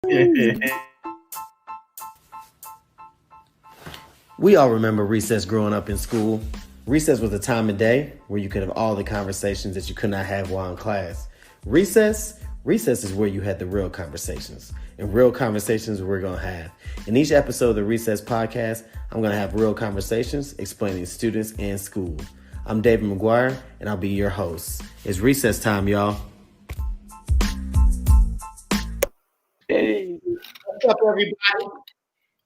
We all remember recess growing up in school. Recess was a time of day where you could have all the conversations that you could not have while in class. Recess is where you had the real conversations. And real conversations we're going to have. In each episode of the Recess Podcast, I'm going to have real conversations explaining students and school. I'm David McGuire, and I'll be your host. It's recess time, y'all. Hey. What's up, everybody?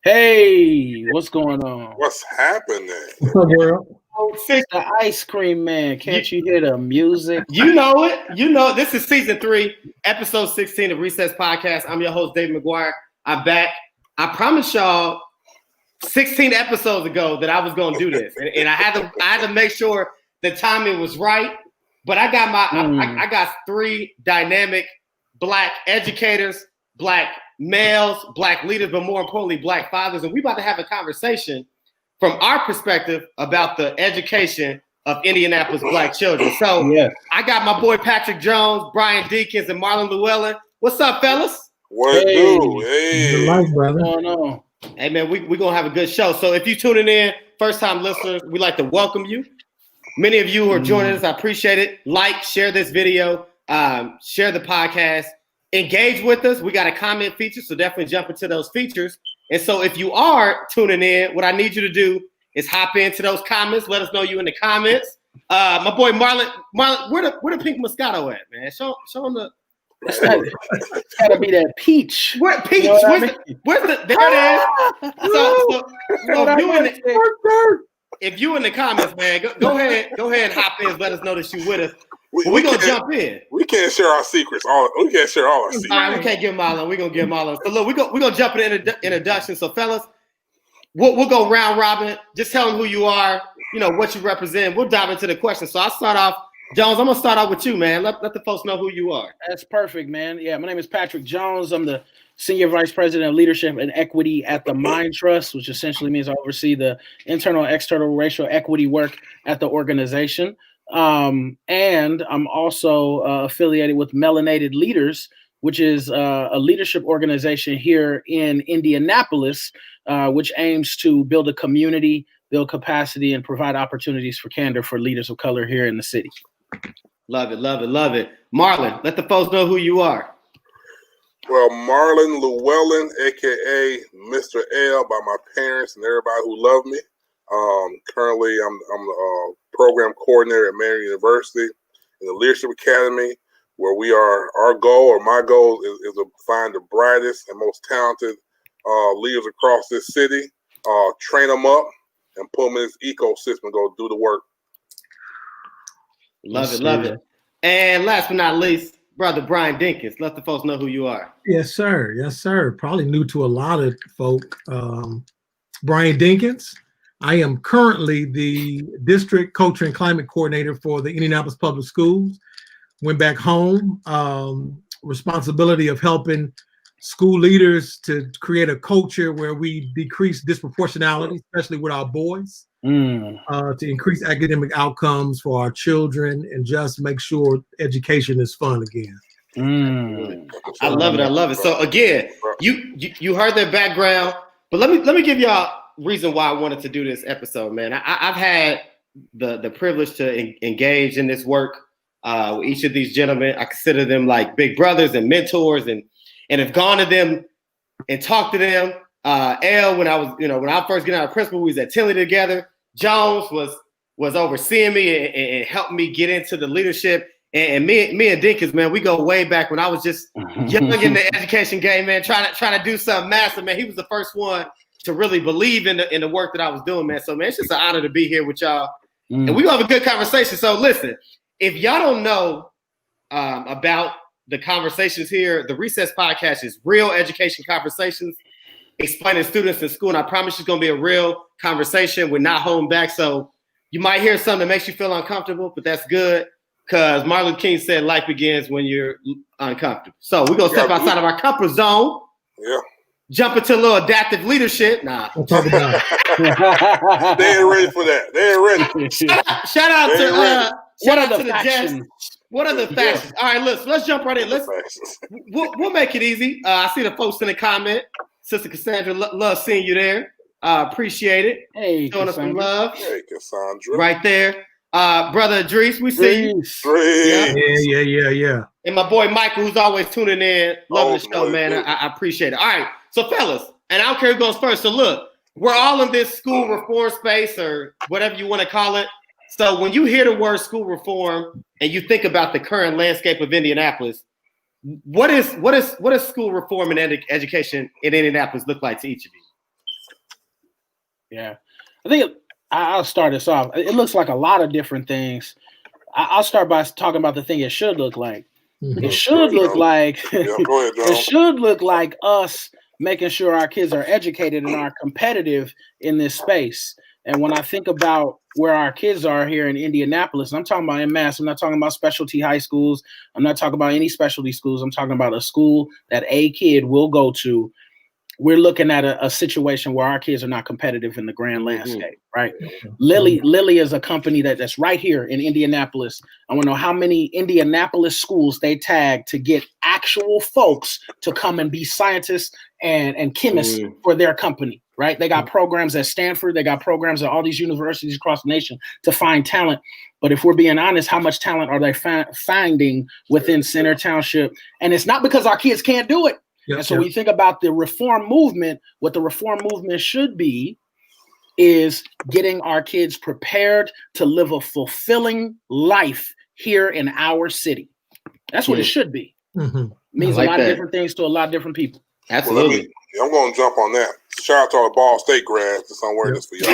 Hey, what's going on? What's happening? The ice cream man. Can't you hear the music? You know it. You know, this is season 3, episode 16 of Recess Podcast. I'm your host, David McGuire. I'm back. I promised y'all 16 episodes ago that I was going to do this. And I had to make sure the timing was right. But I got I got 3 dynamic Black educators, Black males, Black leaders, but more importantly, Black fathers. And we about to have a conversation from our perspective about the education of Indianapolis Black children. So yes. I got my boy Patrick Jones, Brian Deakins, and Marlon Llewellyn. What's up, fellas? What do? Hey. What's going on? Hey, man, we're going to have a good show. So if you're tuning in, first-time listeners, we'd like to welcome you. Many of you who are joining us, I appreciate it. Like, share this video, share the podcast. Engage with us. We got a comment feature, so definitely jump into those features. And so if you are tuning in, what I need you to do is hop into those comments. Let us know you in the comments. My boy Marlon, where the pink Moscato at, man? Show him the. It's gotta be that peach. Where peach? You know where's the? There it is. So if you in the comments, man, go ahead and hop in. Let us know that you with us. We're going to jump in. We can't share our secrets. We can't share all our secrets. All right, we can't give them all. We're going to give them all. So, look, we're going to jump in introduction. So, fellas, we'll go round robin. Just tell them who you are, what you represent. We'll dive into the questions. So, I'll start off. Jones, I'm going to start off with you, man. Let the folks know who you are. That's perfect, man. Yeah, my name is Patrick Jones. I'm the Senior Vice President of Leadership and Equity at the Mind Trust, which essentially means I oversee the internal and external racial equity work at the organization. And I'm also affiliated with Melanated Leaders, which is a leadership organization here in Indianapolis, which aims to build a community, build capacity, and provide opportunities for candor for leaders of color here in the city. Love it, love it, love it. Marlon, let the folks know who you are. Well, Marlon Llewellyn, a.k.a. Mr. L by my parents and everybody who love me. Currently, I'm the program coordinator at Marion University in the Leadership Academy, where our goal, or my goal, is to find the brightest and most talented leaders across this city, train them up, and put them in this ecosystem and go do the work. Love it, love it. And last but not least, Brother Brian Deakins. Let the folks know who you are. Yes, sir. Yes, sir. Probably new to a lot of folk. Brian Deakins. I am currently the District Culture and Climate Coordinator for the Indianapolis Public Schools. Went back home, responsibility of helping school leaders to create a culture where we decrease disproportionality, especially with our boys, to increase academic outcomes for our children and just make sure education is fun again. I love it. I love it. So again, you heard their background, but let me give y'all reason why I wanted to do this episode, man. I've had the privilege to engage in this work with each of these gentlemen. I consider them like big brothers and mentors, and have gone to them and talked to them. L, when I first got out of principal, we was at Tinley together. Jones was overseeing me and helping me get into the leadership. And me and Deakins, man, we go way back when I was just young in the education game, man, trying to do something massive, man. He was the first one to really believe in the work that I was doing, man. So, man, it's just an honor to be here with y'all. And we're going to have a good conversation. So, listen, if y'all don't know about the conversations here, the Recess Podcast is real education conversations, explaining students in school. And I promise it's going to be a real conversation. We're not holding back. So you might hear something that makes you feel uncomfortable, but that's good because Martin Luther King said life begins when you're uncomfortable. So we're going to step outside of our comfort zone. Yeah. Jump into a little adaptive leadership. Nah. We'll talk about it. They ain't ready for that. They ain't ready. Shout out to the Jess. What are the factions? All right, let's jump right in. We'll make it easy. I see the folks in the comment. Sister Cassandra, love seeing you there. Appreciate it. Hey, showing us some love. Hey, Cassandra. Right there. Brother Idris, we see you. Yeah. And my boy Michael, who's always tuning in. Loving the show, man. I appreciate it. All right. So, fellas, and I don't care who goes first. So, look, we're all in this school reform space or whatever you want to call it. So, when you hear the word school reform and you think about the current landscape of Indianapolis, what does school reform and education in Indianapolis look like to each of you? Yeah. I think I'll start us off. It looks like a lot of different things. I'll start by talking about the thing it should look like. Mm-hmm. It should look like Go ahead, John. it should look like us making sure our kids are educated and are competitive in this space. And when I think about where our kids are here in Indianapolis, I'm talking about en masse. I'm not talking about specialty high schools. I'm not talking about any specialty schools. I'm talking about a school that a kid will go to. We're looking at a situation where our kids are not competitive in the grand landscape, right? Lilly is a company that's right here in Indianapolis. I want to know how many Indianapolis schools they tag to get actual folks to come and be scientists and chemists for their company, right? They got programs at Stanford. They got programs at all these universities across the nation to find talent. But if we're being honest, how much talent are they finding within Center Township? And it's not because our kids can't do it. And so when you think about the reform movement, what the reform movement should be is getting our kids prepared to live a fulfilling life here in our city. That's what it should be. It means a lot of different things to a lot of different people. Absolutely. Well, I'm going to jump on that. Shout out to our Ball State grads. That's I'm wearing this for y'all.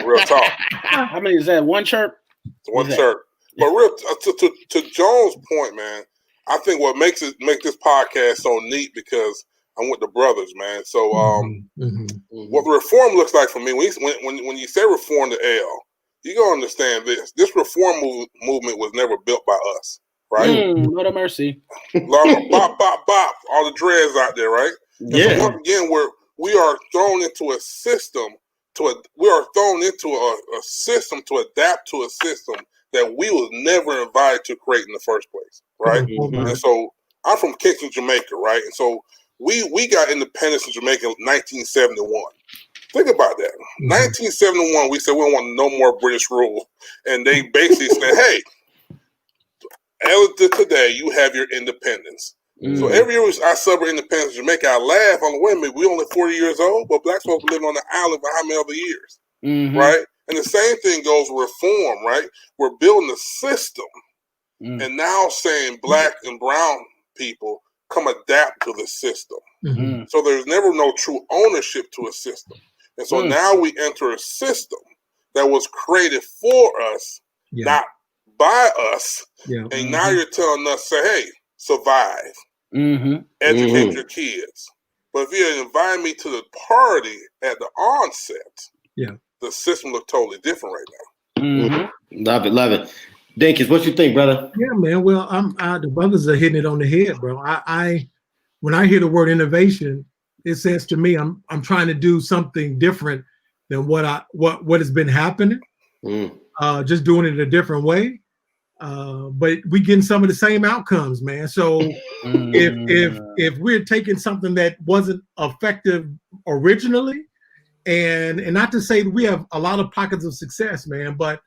Real talk. How many is that? One chirp? One chirp. But real to Jones' point, man, I think what makes this podcast so neat because I'm with the brothers, man. So what the reform looks like for me, when you say reform to L, you gotta understand this. This reform movement was never built by us, right? Lord of mercy. Bop, bop, bop. All the dreads out there, right? Yeah. So once again, we are thrown into a system to adapt to a system that we was never invited to create in the first place, right? And so I'm from Kingston, Jamaica, right? And so we got independence in Jamaica in 1971. Think about that. 1971, we said we don't want no more British rule. And they basically said, hey, as of today, you have your independence. So every year I celebrate independence in Jamaica, I laugh on the way, we only 40 years old, but black folks living on the island for how many other years, right? And the same thing goes with reform, right? We're building a system and now saying black and brown people come adapt to the system. So there's never no true ownership to a system. And so now we enter a system that was created for us, not by us. And now you're telling us, say, hey, survive, educate your kids. But if you invite me to the party at the onset, the system look totally different right now. Love it. Dinkins, what you think, brother? Yeah, man. Well, the brothers are hitting it on the head, bro. I when I hear the word innovation, it says to me, I'm trying to do something different than what has been happening. Just doing it a different way. But we getting some of the same outcomes, man. So if we're taking something that wasn't effective originally, and not to say that we have a lot of pockets of success, man, but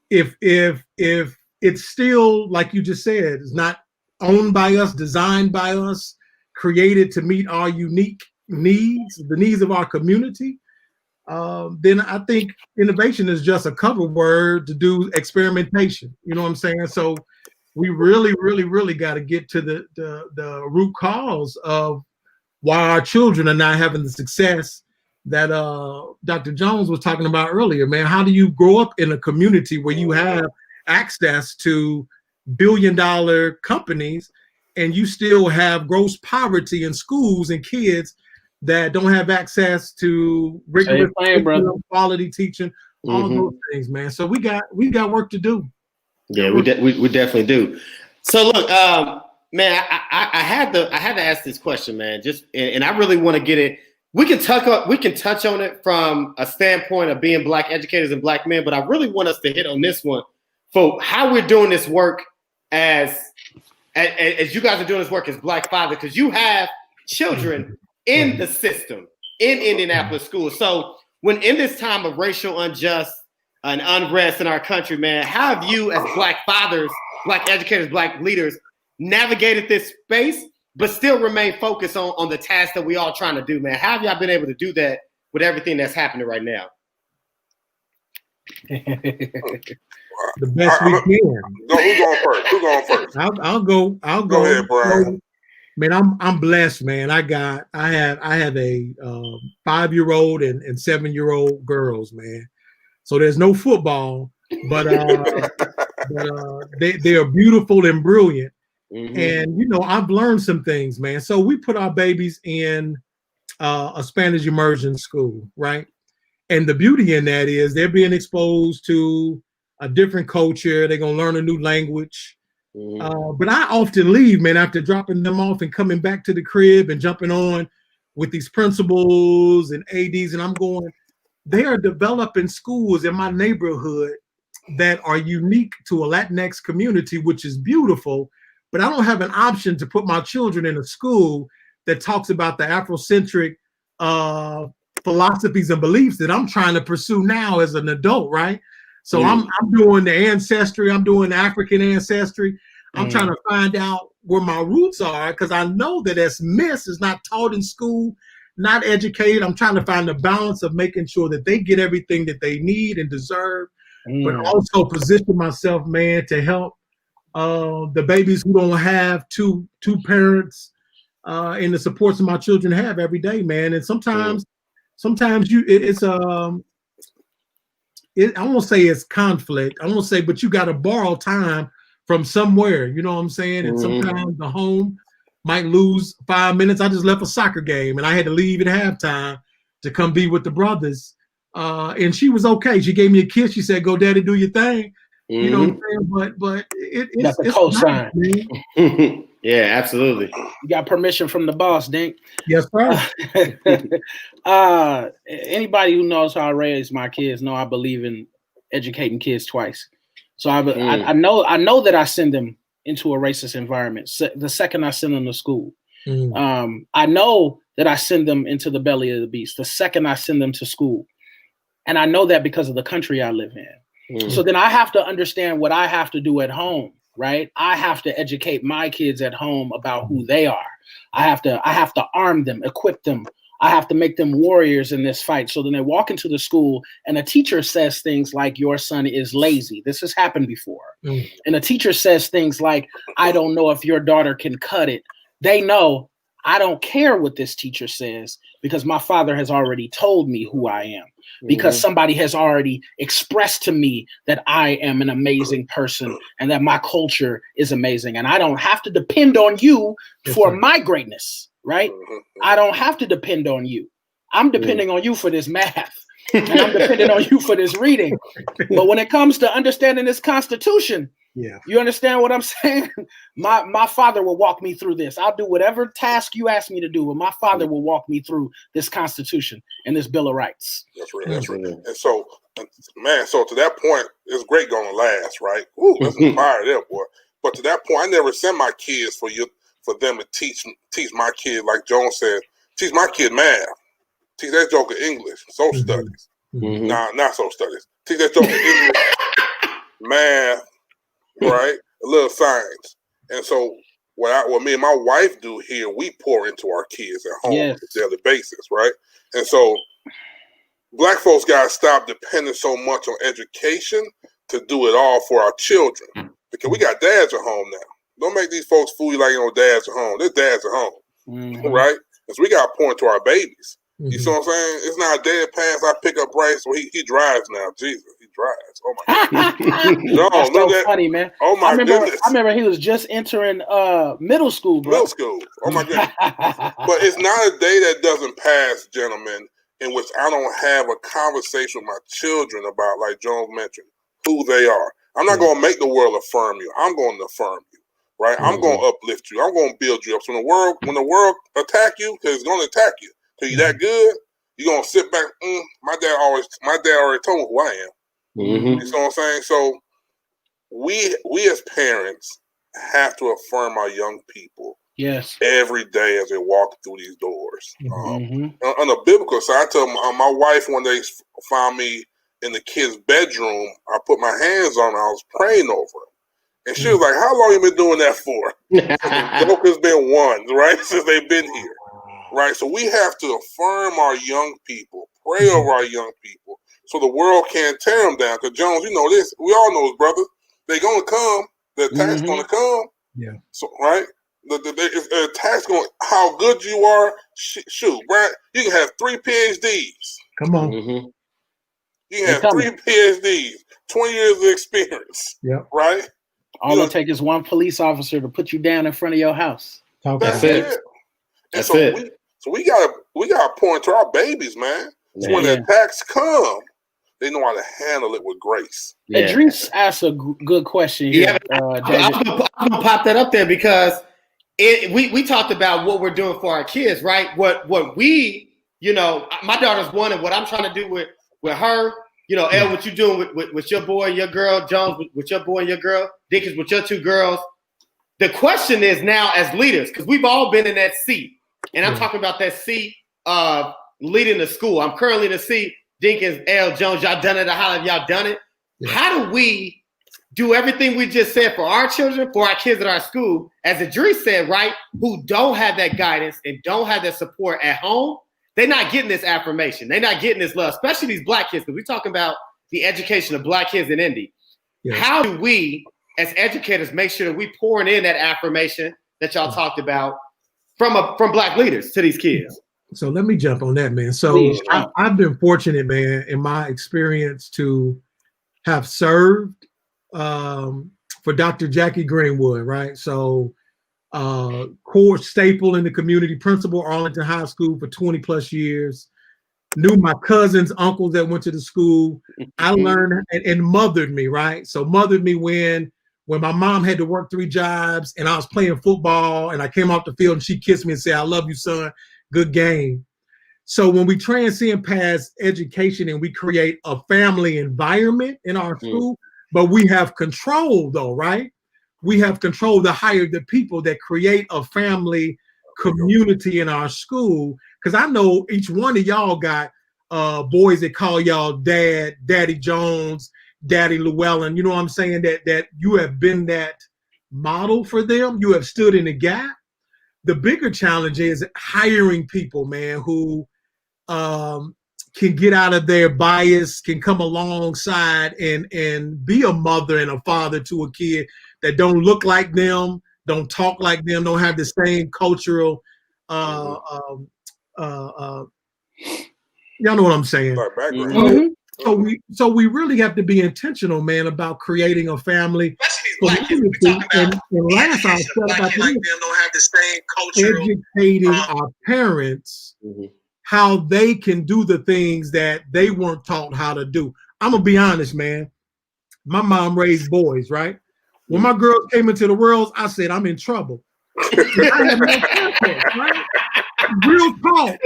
if it's still, like you just said, it's not owned by us, designed by us, created to meet our unique needs, the needs of our community, then I think innovation is just a cover word to do experimentation. You know what I'm saying? So we really, really, really got to get to the root cause of why our children are not having the success that Dr. Jones was talking about earlier, man. How do you grow up in a community where you have access to billion-dollar companies and you still have gross poverty in schools and kids that don't have access to regular quality teaching, all those things, man. So we got work to do. Yeah, we definitely do. So look, man, I had to ask this question, man. And I really want to get it. We can touch on it from a standpoint of being black educators and black men, but I really want us to hit on this one for how we're doing this work as you guys are doing this work as Black fathers, because you have children in the system in Indianapolis schools. So when in this time of racial unjust and unrest in our country, man, how have you as Black fathers, Black educators, Black leaders navigated this space, but still remain focused on the task that we all trying to do, man? How have y'all been able to do that with everything that's happening right now? The best we can. Who's going first? I'll go. Go ahead, Brian. Man, I'm blessed, man. I have a 5-year-old and 7-year-old girls, man. So there's no football, but they are beautiful and brilliant. Mm-hmm. And you know, I've learned some things, man. So we put our babies in a Spanish immersion school, right? And the beauty in that is they're being exposed to a different culture. They're gonna learn a new language. But I often leave, man, after dropping them off and coming back to the crib and jumping on with these principals and ADs, and I'm going, they are developing schools in my neighborhood that are unique to a Latinx community, which is beautiful. But I don't have an option to put my children in a school that talks about the Afrocentric philosophies and beliefs that I'm trying to pursue now as an adult, right? So I'm doing the ancestry, I'm doing the African ancestry. I'm trying to find out where my roots are, because I know that as missed, is not taught in school, not educated. I'm trying to find the balance of making sure that they get everything that they need and deserve, but also position myself, man, to help the babies who don't have two parents and the supports that my children have every day, man. And sometimes I won't say it's conflict. I won't say, but you got to borrow time from somewhere. You know what I'm saying? And sometimes the home might lose 5 minutes. I just left a soccer game and I had to leave at halftime to come be with the brothers. And she was okay. She gave me a kiss. She said, "Go, daddy, do your thing." You know what I'm saying? But it's the cosign. Nice, yeah, absolutely. You got permission from the boss, Dink. Yes, sir. Anybody who knows how I raise my kids know I believe in educating kids twice. So I know that I send them into a racist environment the second I send them to school. I know that I send them into the belly of the beast the second I send them to school. And I know that because of the country I live in. So then I have to understand what I have to do at home, right? I have to educate my kids at home about who they are. I have to arm them, equip them. I have to make them warriors in this fight. So then they walk into the school and a teacher says things like, "Your son is lazy." This has happened before. And a teacher says things like, "I don't know if your daughter can cut it." They know I don't care what this teacher says because my father has already told me who I am. Because somebody has already expressed to me that I am an amazing person and that my culture is amazing. And I don't have to depend on you for my greatness, right? I don't have to depend on you. I'm depending on you for this math. And I'm depending on you for this reading. But when it comes to understanding this Constitution, you understand what I'm saying? My father will walk me through this. I'll do whatever task you ask me to do, but my father will walk me through this Constitution and this Bill of Rights. That's right. And so, man, so to that point, it's great going to last, right? Ooh, that's fire there, boy. But to that point, I never sent my kids for them to teach my kid, like Jones said, teach my kid math. Teach that joker English, social studies. Nah, not social studies. Teach that joker English, math, right? A little science. And so what me and my wife do here, we pour into our kids at home on a daily basis, right? And so Black folks got to stop depending so much on education to do it all for our children. Because we got dads at home now. Don't make these folks fool you like dads at home. There's dads at home, right? Because we got to pour into our babies. You see what I'm saying? It's not a day that passed. I pick up Bryce, so he drives now. Jesus, he drives. Oh my God! That's so funny, man. Oh my goodness! I remember he was just entering middle school, bro. Middle school. Oh my goodness! But it's not a day that doesn't pass, gentlemen, in which I don't have a conversation with my children about, like Jones mentioned, who they are. I'm not going to make the world affirm you. I'm going to affirm you, right? I'm going to uplift you. I'm going to build you up. So when the world attack you, because it's going to attack you. So you that good, you're gonna sit back. My dad already told me who I am. You know what I'm saying? So we as parents have to affirm our young people. Yes. Every day as they walk through these doors. Mm-hmm. On the biblical side, I tell my wife when they found me in the kid's bedroom, I put my hands on her. I was praying over her. And she was like, how long you been doing that for? The joke has been won, right? Since they've been here. Right? So we have to affirm our young people, pray over our young people, so the world can't tear them down. Because, Jones, you know this. We all know this, brother. They're going to come. The attack's going to come. Yeah. So, right? The attack's going, how good you are. Shoot, Brian, you can have 3 PhDs. Come on. Mm-hmm. You can have 3 PhDs, 20 years of experience. Yeah. Right? All it takes is one police officer to put you down in front of your house. That's it. And so we gotta point to our babies, man. So when the attacks come, they know how to handle it with grace. Idris asked a good question here. I'm gonna pop that up there because we talked about what we're doing for our kids, right? What we, my daughter's 1, and what I'm trying to do with her, El, what you doing with your boy and your girl, Jones with your boy and your girl, Dickens with your 2 girls. The question is now as leaders, because we've all been in that seat, and I'm talking about that seat of leading the school. I'm currently in the seat. Dinkins, L, Jones, y'all done it. How have y'all done it? Yeah. How do we do everything we just said for our children, for our kids at our school, as Idris said, right, who don't have that guidance and don't have that support at home? They're not getting this affirmation. They're not getting this love, especially these Black kids, because we're talking about the education of Black kids in Indy. Yeah. How do we, as educators, make sure that we pouring in that affirmation that y'all talked about from Black leaders to these kids? So let me jump on that, man. So I've been fortunate, man, in my experience to have served for Dr. Jackie Greenwood, right? So core staple in the community, principal Arlington High School for 20 plus years, knew my cousins, uncles that went to the school. I learned and mothered me, right? So mothered me when my mom had to work 3 jobs and I was playing football and I came off the field and she kissed me and said, I love you, son. Good game. So when we transcend past education and we create a family environment in our school, but we have control though, right? We have control to hire the people that create a family community in our school. Because I know each one of y'all got boys that call y'all dad, Daddy Jones, Daddy Llewellyn. You know what I'm saying? That you have been that model for them. You have stood in the gap. The bigger challenge is hiring people, man, who can get out of their bias, can come alongside and be a mother and a father to a kid that don't look like them, don't talk like them, don't have the same cultural y'all know what I'm saying. So we really have to be intentional, man, about creating a family. And last I said about educating our parents how they can do the things that they weren't taught how to do. I'm gonna be honest, man. My mom raised boys, right? When my girls came into the world, I said, I'm in trouble. I had no context, right? Real talk.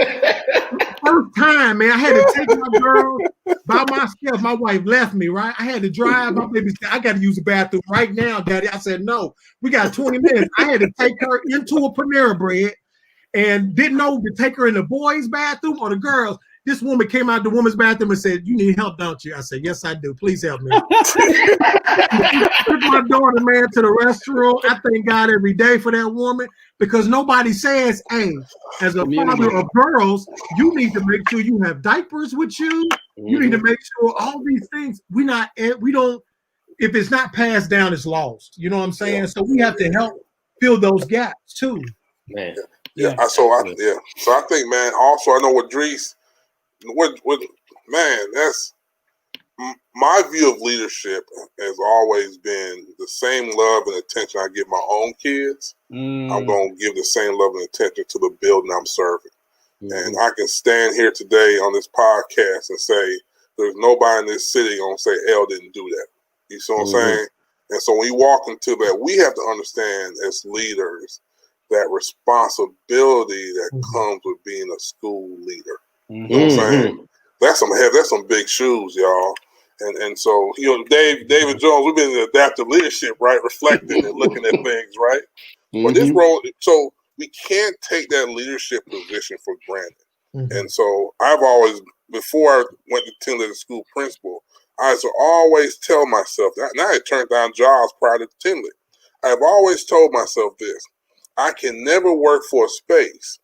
First time, man, I had to take my girl by myself. My wife left me, right? I had to drive. My baby said, I got to use the bathroom right now, Daddy. I said, no, we got 20 minutes. I had to take her into a Panera Bread and didn't know to take her in the boys' bathroom or the girls'. This woman came out the woman's bathroom and said, you need help, don't you? I said, yes, I do. Please help me. Took my daughter, man, to the restroom. I thank God every day for that woman because nobody says, hey, as a father of girls, you need to make sure you have diapers with you. You need to make sure all these things, we don't, if it's not passed down, it's lost. You know what I'm saying? So we have to help fill those gaps too. Man. So I think, man, also I know what Dries, man, that's my view of leadership has always been the same love and attention I give my own kids. I'm going to give the same love and attention to the building I'm serving. And I can stand here today on this podcast and say, there's nobody in this city going to say L didn't do that. You see what I'm saying? And so when you walk into that, we have to understand as leaders that responsibility that comes with being a school leader. You know what I'm saying? That's some big shoes, y'all. And so, David Jones, we've been in adaptive leadership, right? Reflecting and looking at things, right? But this role, so we can't take that leadership position for granted. And so I've always, before I went to Tinley as school principal, I used to always tell myself that. Now I turned down jobs prior to Tinley. I've always told myself this: I can never work for a space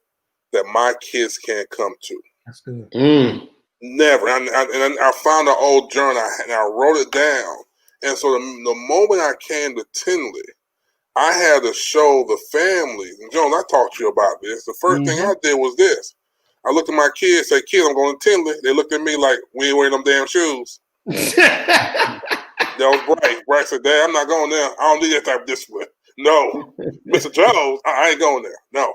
that my kids can't come to. That's good. Never. And I found an old journal and I wrote it down. And so the moment I came to Tinley, I had to show the family. And Jones, I talked to you about this. The first thing I did was this. I looked at my kids, said, "Kids, I'm going to Tinley." They looked at me like, "We ain't wearing them damn shoes." That was Bryce. Bryce said, "Dad, I'm not going there. I don't need that type of discipline." No. Mr. Jones, I ain't going there. No.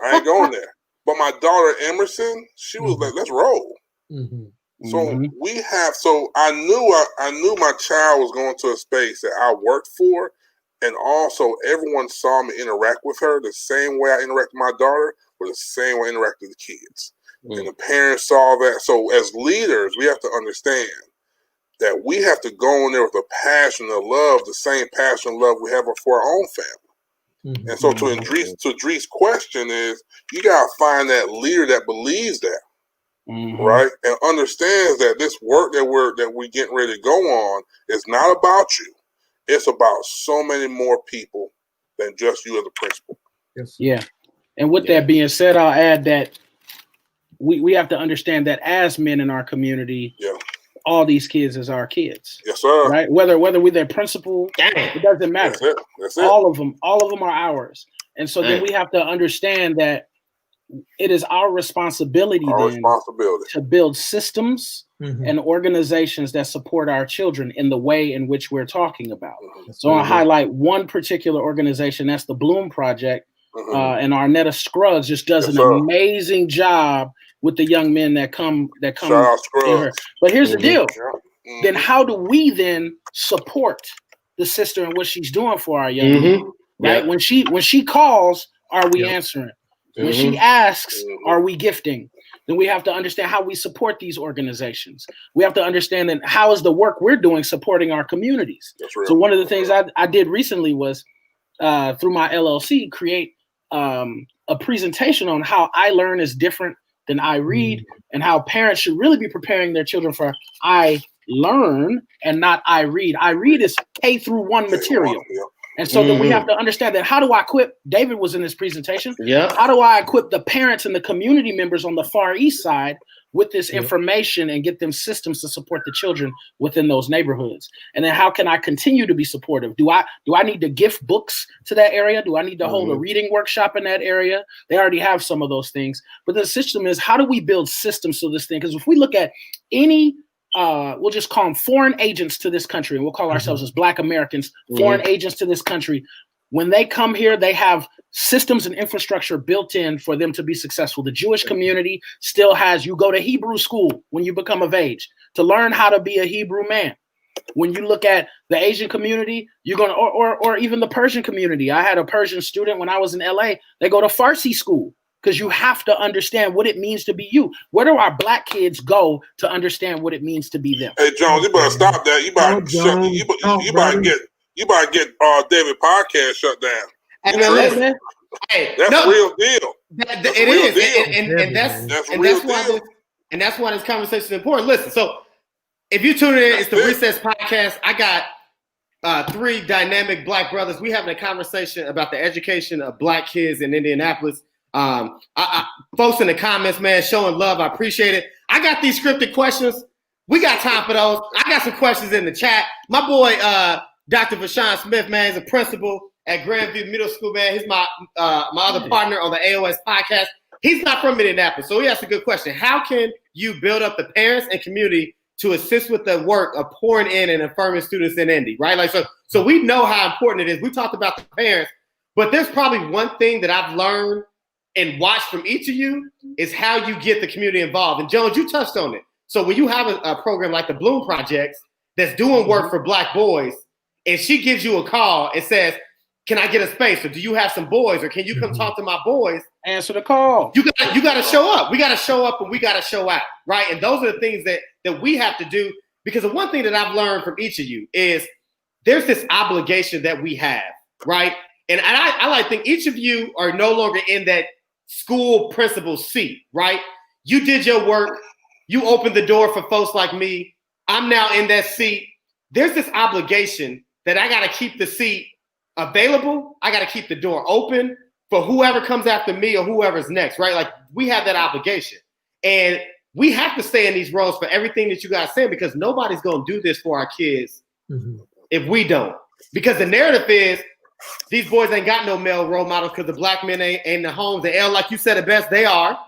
I ain't going there. But my daughter Emerson, she was like, "Let's roll." So we have. So I knew my child was going to a space that I worked for, and also everyone saw me interact with her the same way I interact with my daughter, or the same way I interact with the kids. And the parents saw that. So as leaders, we have to understand that we have to go in there with a passion of love, the same passion and love we have for our own family. And so to Idris' question is, you got to find that leader that believes that, right? And understands that this work that we're getting ready to go on is not about you. It's about so many more people than just you as a principal. Yes. Yeah. And with that being said, I'll add that we have to understand that as men in our community, all these kids is our kids. Yes, sir. Right? Whether we're their principal, it doesn't matter. That's it. All of them are ours. And so then we have to understand that it is our responsibility to build systems and organizations that support our children in the way in which we're talking about. So I'll highlight one particular organization, that's the Bloom Project. And Arnetta Scruggs just does an amazing job with the young men that come Shout out to her. But here's the deal. Then how do we then support the sister and what she's doing for our young men? Right? When she calls, are we answering? When she asks, are we gifting? Then we have to understand how we support these organizations. We have to understand that how is the work we're doing supporting our communities. So one of the things I did recently was through my LLC create a presentation on how I learn is different than I read, and how parents should really be preparing their children for I learn and not I read. I read is K through 1 material. And so then we have to understand that how do I equip, David was in this presentation, how do I equip the parents and the community members on the Far East Side with this information and get them systems to support the children within those neighborhoods? And then how can I continue to be supportive? Do I need to gift books to that area? Do I need to hold a reading workshop in that area? They already have some of those things. But the system is, how do we build systems to this thing? Because if we look at any we'll just call them foreign agents to this country, and we'll call ourselves as Black Americans, foreign agents to this country. When they come here, they have systems and infrastructure built in for them to be successful. The Jewish community still has, you go to Hebrew school when you become of age to learn how to be a Hebrew man. When you look at the Asian community, you're going to, or even the Persian community. I had a Persian student when I was in LA, they go to Farsi school. Because you have to understand what it means to be you. Where do our Black kids go to understand what it means to be them? Hey, Jones, you better stop that. You better get David podcast shut down. That's real deal. It is, and that's why this conversation is important. Listen, so if you tune in, it's the Recess Podcast. I got 3 dynamic Black brothers. We having a conversation about the education of Black kids in Indianapolis. Folks in the comments, man, showing love. I appreciate it. I got these scripted questions. We got time for those. I got some questions in the chat. My boy, Dr. Vashawn Smith, man, is a principal at Grandview Middle School, man. He's my other partner on the AOS podcast. He's not from Indianapolis, so he asked a good question. How can you build up the parents and community to assist with the work of pouring in and affirming students in Indy, right? Like so we know how important it is. We talked about the parents, but there's probably one thing that I've learned and watch from each of you is how you get the community involved. And Jones, you touched on it. So when you have a program like the Bloom Project that's doing work for Black boys, and she gives you a call and says, can I get a space? Or do you have some boys? Or can you come talk to my boys? Answer the call. You got to show up. We got to show up and we got to show out, right? And those are the things that we have to do. because the one thing that I've learned from each of you is there's this obligation that we have, right? And I like to think each of you are no longer in that school principal seat, right? You did your work. You opened the door for folks like me. I'm now in that seat. There's this obligation that I got to keep the seat available. I got to keep the door open for whoever comes after me or whoever's next, right? Like we have that obligation. And we have to stay in these roles for everything that you guys say, because nobody's going to do this for our kids if we don't. Because the narrative is these boys ain't got no male role models because the black men ain't in the homes. And L, like you said it best, they are.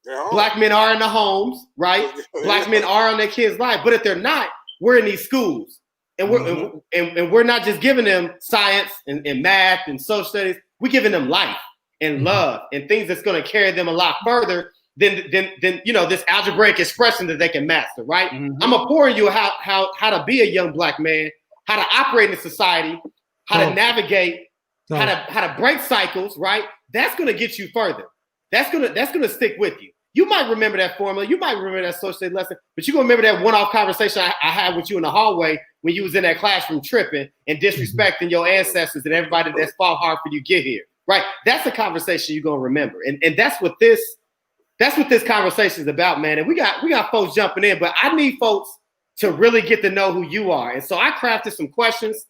Yeah. Black men are in the homes, right? Black men are on their kids' life. But if they're not, we're in these schools. And we're not just giving them science and math and social studies. We're giving them life and love and things that's going to carry them a lot further than this algebraic expression that they can master, right? I'm gonna pour you how to be a young black man, how to operate in society, how to navigate, how to break cycles, right? That's gonna get you further. That's gonna stick with you. You might remember that formula, you might remember that social studies lesson, but you're gonna remember that one-off conversation I had with you in the hallway when you was in that classroom tripping and disrespecting your ancestors and everybody that's fought hard for you to get here, right? That's a conversation you're gonna remember, and that's what this conversation is about, man. And we got folks jumping in, but I need folks to really get to know who you are. And so I crafted some questions,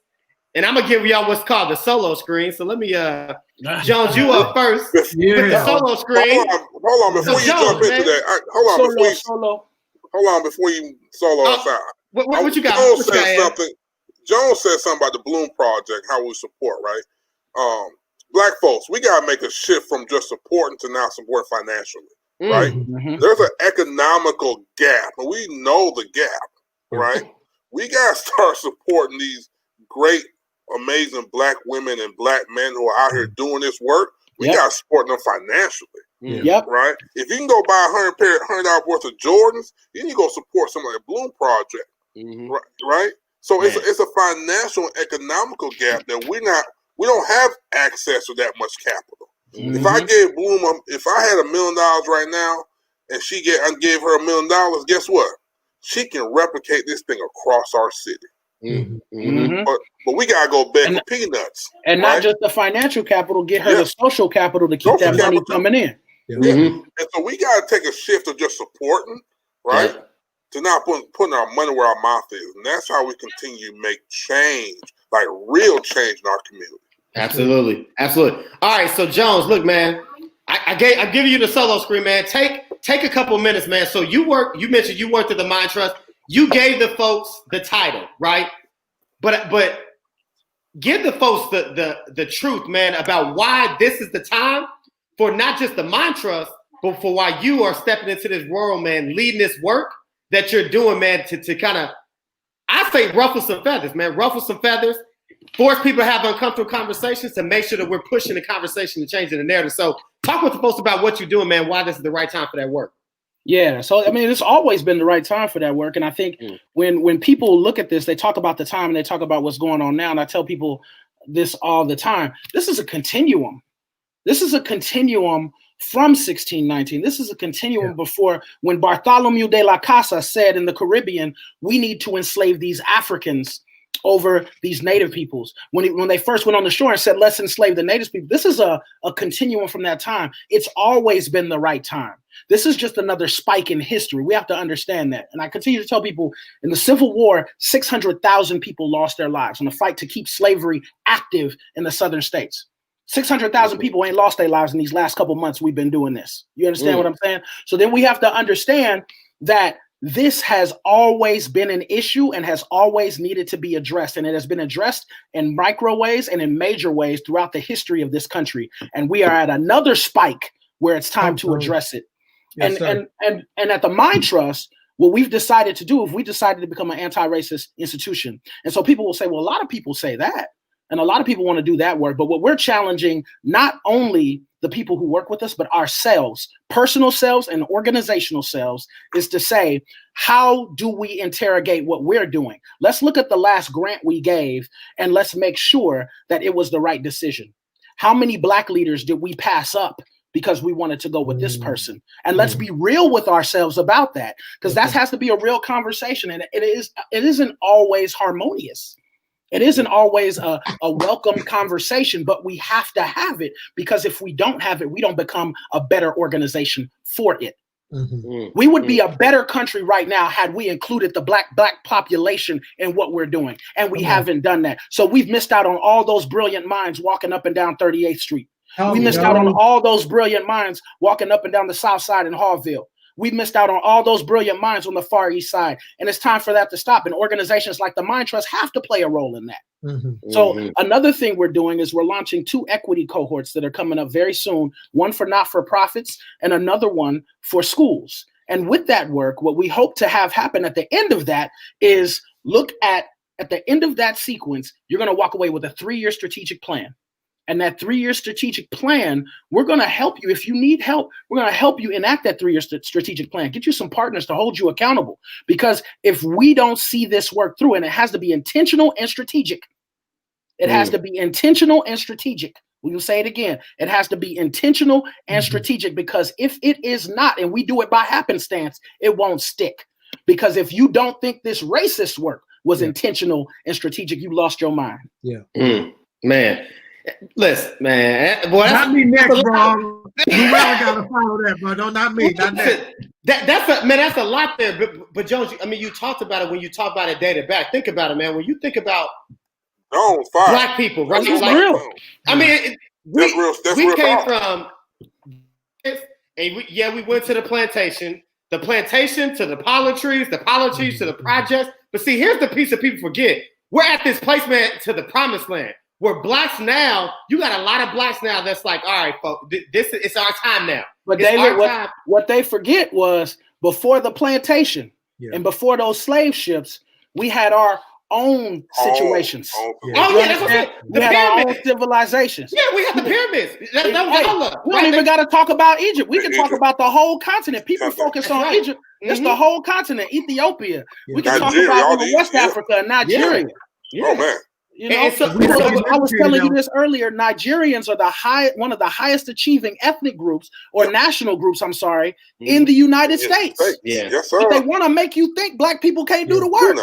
and I'm gonna give y'all what's called the solo screen. So let me Jones, you up first with the solo screen. Hold on before you jump into that. Hold on before you solo us out. What you got? Jones said something about the Bloom Project, how we support, right? Black folks, we gotta make a shift from just supporting to now support financially. Right? There's an economical gap, and we know the gap, right? We got to start supporting these great, amazing black women and black men who are out here doing this work. We got to support them financially, right? If you can go buy $100 worth of Jordans, then you go support something like the Bloom Project, right? So it's a financial and economical gap that we don't have access to that much capital. If I gave Bloom, if I had $1 million right now, and I gave her $1 million, guess what? She can replicate this thing across our city. But we gotta go beg for peanuts, and not just the financial capital. Get her the social capital to keep that money coming in. And so we gotta take a shift of just supporting, right, to not putting our money where our mouth is, and that's how we continue to make change, like real change in our community. Absolutely. All right, so Jones, look, man, I'm giving you the solo screen, man. Take a couple minutes, man. So you mentioned you worked at the Mind Trust. You gave the folks the title, right? But give the folks the truth, man, about why this is the time for not just the Mind Trust, but for why you are stepping into this world, man, leading this work that you're doing, man, to kind of, I say ruffle some feathers, man, force people to have uncomfortable conversations to make sure that we're pushing the conversation and changing the narrative. So talk with the folks about what you're doing, man, why this is the right time for that work. Yeah, so I mean, it's always been the right time for that work. And I think when people look at this, they talk about the time and they talk about what's going on now. And I tell people this all the time. This is a continuum. This is a continuum from 1619. This is a continuum before, when Bartholomew de la Casa said in the Caribbean, we need to enslave these Africans over these native peoples. When they first went on the shore and said, let's enslave the native people. This is a continuum from that time. It's always been the right time. This is just another spike in history. We have to understand that. And I continue to tell people, in the Civil War, 600,000 people lost their lives in the fight to keep slavery active in the southern states. 600,000 people ain't lost their lives in these last couple months we've been doing this. You understand what I'm saying? So then we have to understand that this has always been an issue and has always needed to be addressed. And it has been addressed in micro ways and in major ways throughout the history of this country. And we are at another spike where it's time to address it. Yes, and at the Mind Trust, what we've decided to do, if we decided to become an anti-racist institution. And so people will say, well, a lot of people say that. And a lot of people want to do that work. But what we're challenging, not only the people who work with us, but ourselves, personal selves and organizational selves, is to say, how do we interrogate what we're doing? Let's look at the last grant we gave and let's make sure that it was the right decision. How many Black leaders did we pass up because we wanted to go with this person. And let's be real with ourselves about that, because that has to be a real conversation. And it isn't always harmonious. It isn't always a welcome conversation, but we have to have it, because if we don't have it, we don't become a better organization for it. We would be a better country right now had we included the black population in what we're doing. And we haven't done that. So we've missed out on all those brilliant minds walking up and down 38th Street. We missed out on all those brilliant minds walking up and down the South Side in Hallville. We missed out on all those brilliant minds on the Far East Side. And it's time for that to stop. And organizations like the Mind Trust have to play a role in that. So another thing we're doing is we're launching 2 equity cohorts that are coming up very soon, one for not-for-profits and another one for schools. And with that work, what we hope to have happen at the end of that is look at the end of that sequence, you're going to walk away with a 3-year strategic plan. And that 3-year strategic plan, we're going to help you. If you need help, we're going to help you enact that 3-year strategic plan. Get you some partners to hold you accountable. Because if we don't see this work through, and it has to be intentional and strategic. It has to be intentional and strategic. We will say it again. It has to be intentional and strategic, because if it is not, and we do it by happenstance, it won't stick. Because if you don't think this racist work was intentional and strategic, you lost your mind. Man. Listen, man. Boy, not me next, bro. Whoever gotta follow that, bro. No, not me. Not that. That's a lot there. But Jones, I mean, you talked about it when you talk about it dated back. Think about it, man. When you think about black people, right? I mean, we came from, and we went to the plantation to the poly trees to the projects. But see, here's the piece that people forget. We're at this place, man, to the promised land. Where blacks now, you got a lot of blacks now that's like, all right, folks, it's our time now. But David, what they forget was before the plantation and before those slave ships, we had our own situations. That's what I'm we had our own civilizations. Yeah, we had the pyramids. That was we don't even got to talk about Egypt. We can talk about the whole continent. People focus on Egypt. It's the whole continent. Ethiopia. We can talk about West Africa and Nigeria. Oh man. You know, I was telling you this earlier. Nigerians are one of the highest achieving ethnic groups or national groups, in the United States. Yes, sir. But they want to make you think black people can't do the work.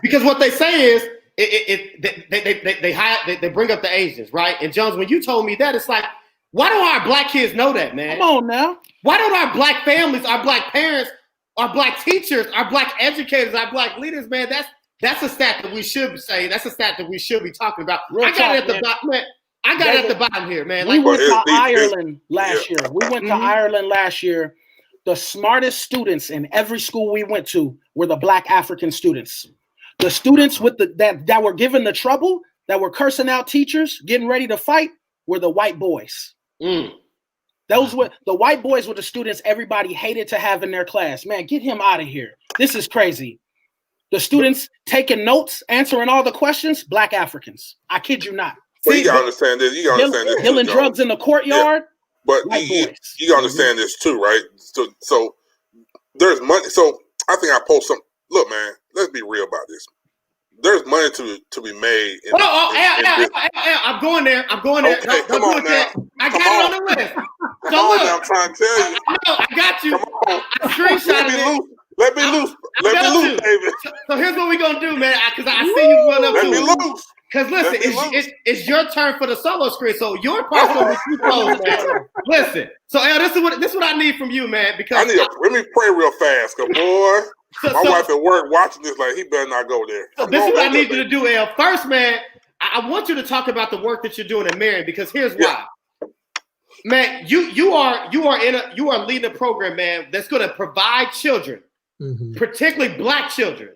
Because what they say is they bring up the Asians, right? And Jones, when you told me that, it's like, why don't our black kids know that, man? Come on now. Why don't our black families, our black parents, our black teachers, our black educators, our black leaders, man? That's a stat that we should say. That's a stat that we should be talking about. I got it at the bottom here, man. We went to Ireland last year. We went to Ireland last year. The smartest students in every school we went to were the black African students. The students with that were given the trouble, that were cursing out teachers, getting ready to fight, were the white boys. Those were the white boys were the students everybody hated to have in their class. Man, get him out of here. This is crazy. The students taking notes, answering all the questions, black Africans. I kid you not. Well, you gotta understand this. You gotta understand this. Dealing drugs in the courtyard. But you gotta understand this too, right? So there's money. So I think I post some. Look, man, let's be real about this. There's money to be made. I'm going there. Okay, come on now. I got it on the list. I'm trying to tell you. I got you. Come on. I screenshotted it. Let me loose. Let me loose, David. So here's what we're going to do, man, because I see you run up to it. Let me loose. Because listen, it's your turn for the solo screen, so your part's going to be too close, man. Listen, so this is what I need from you, man, because let me pray real fast, because boy, my wife at work watching this like, he better not go there. So this is what I need you to do, El. First, man, I want you to talk about the work that you're doing at Marion, because here's why. Man, you are leading a program, man, that's going to provide children, particularly black children,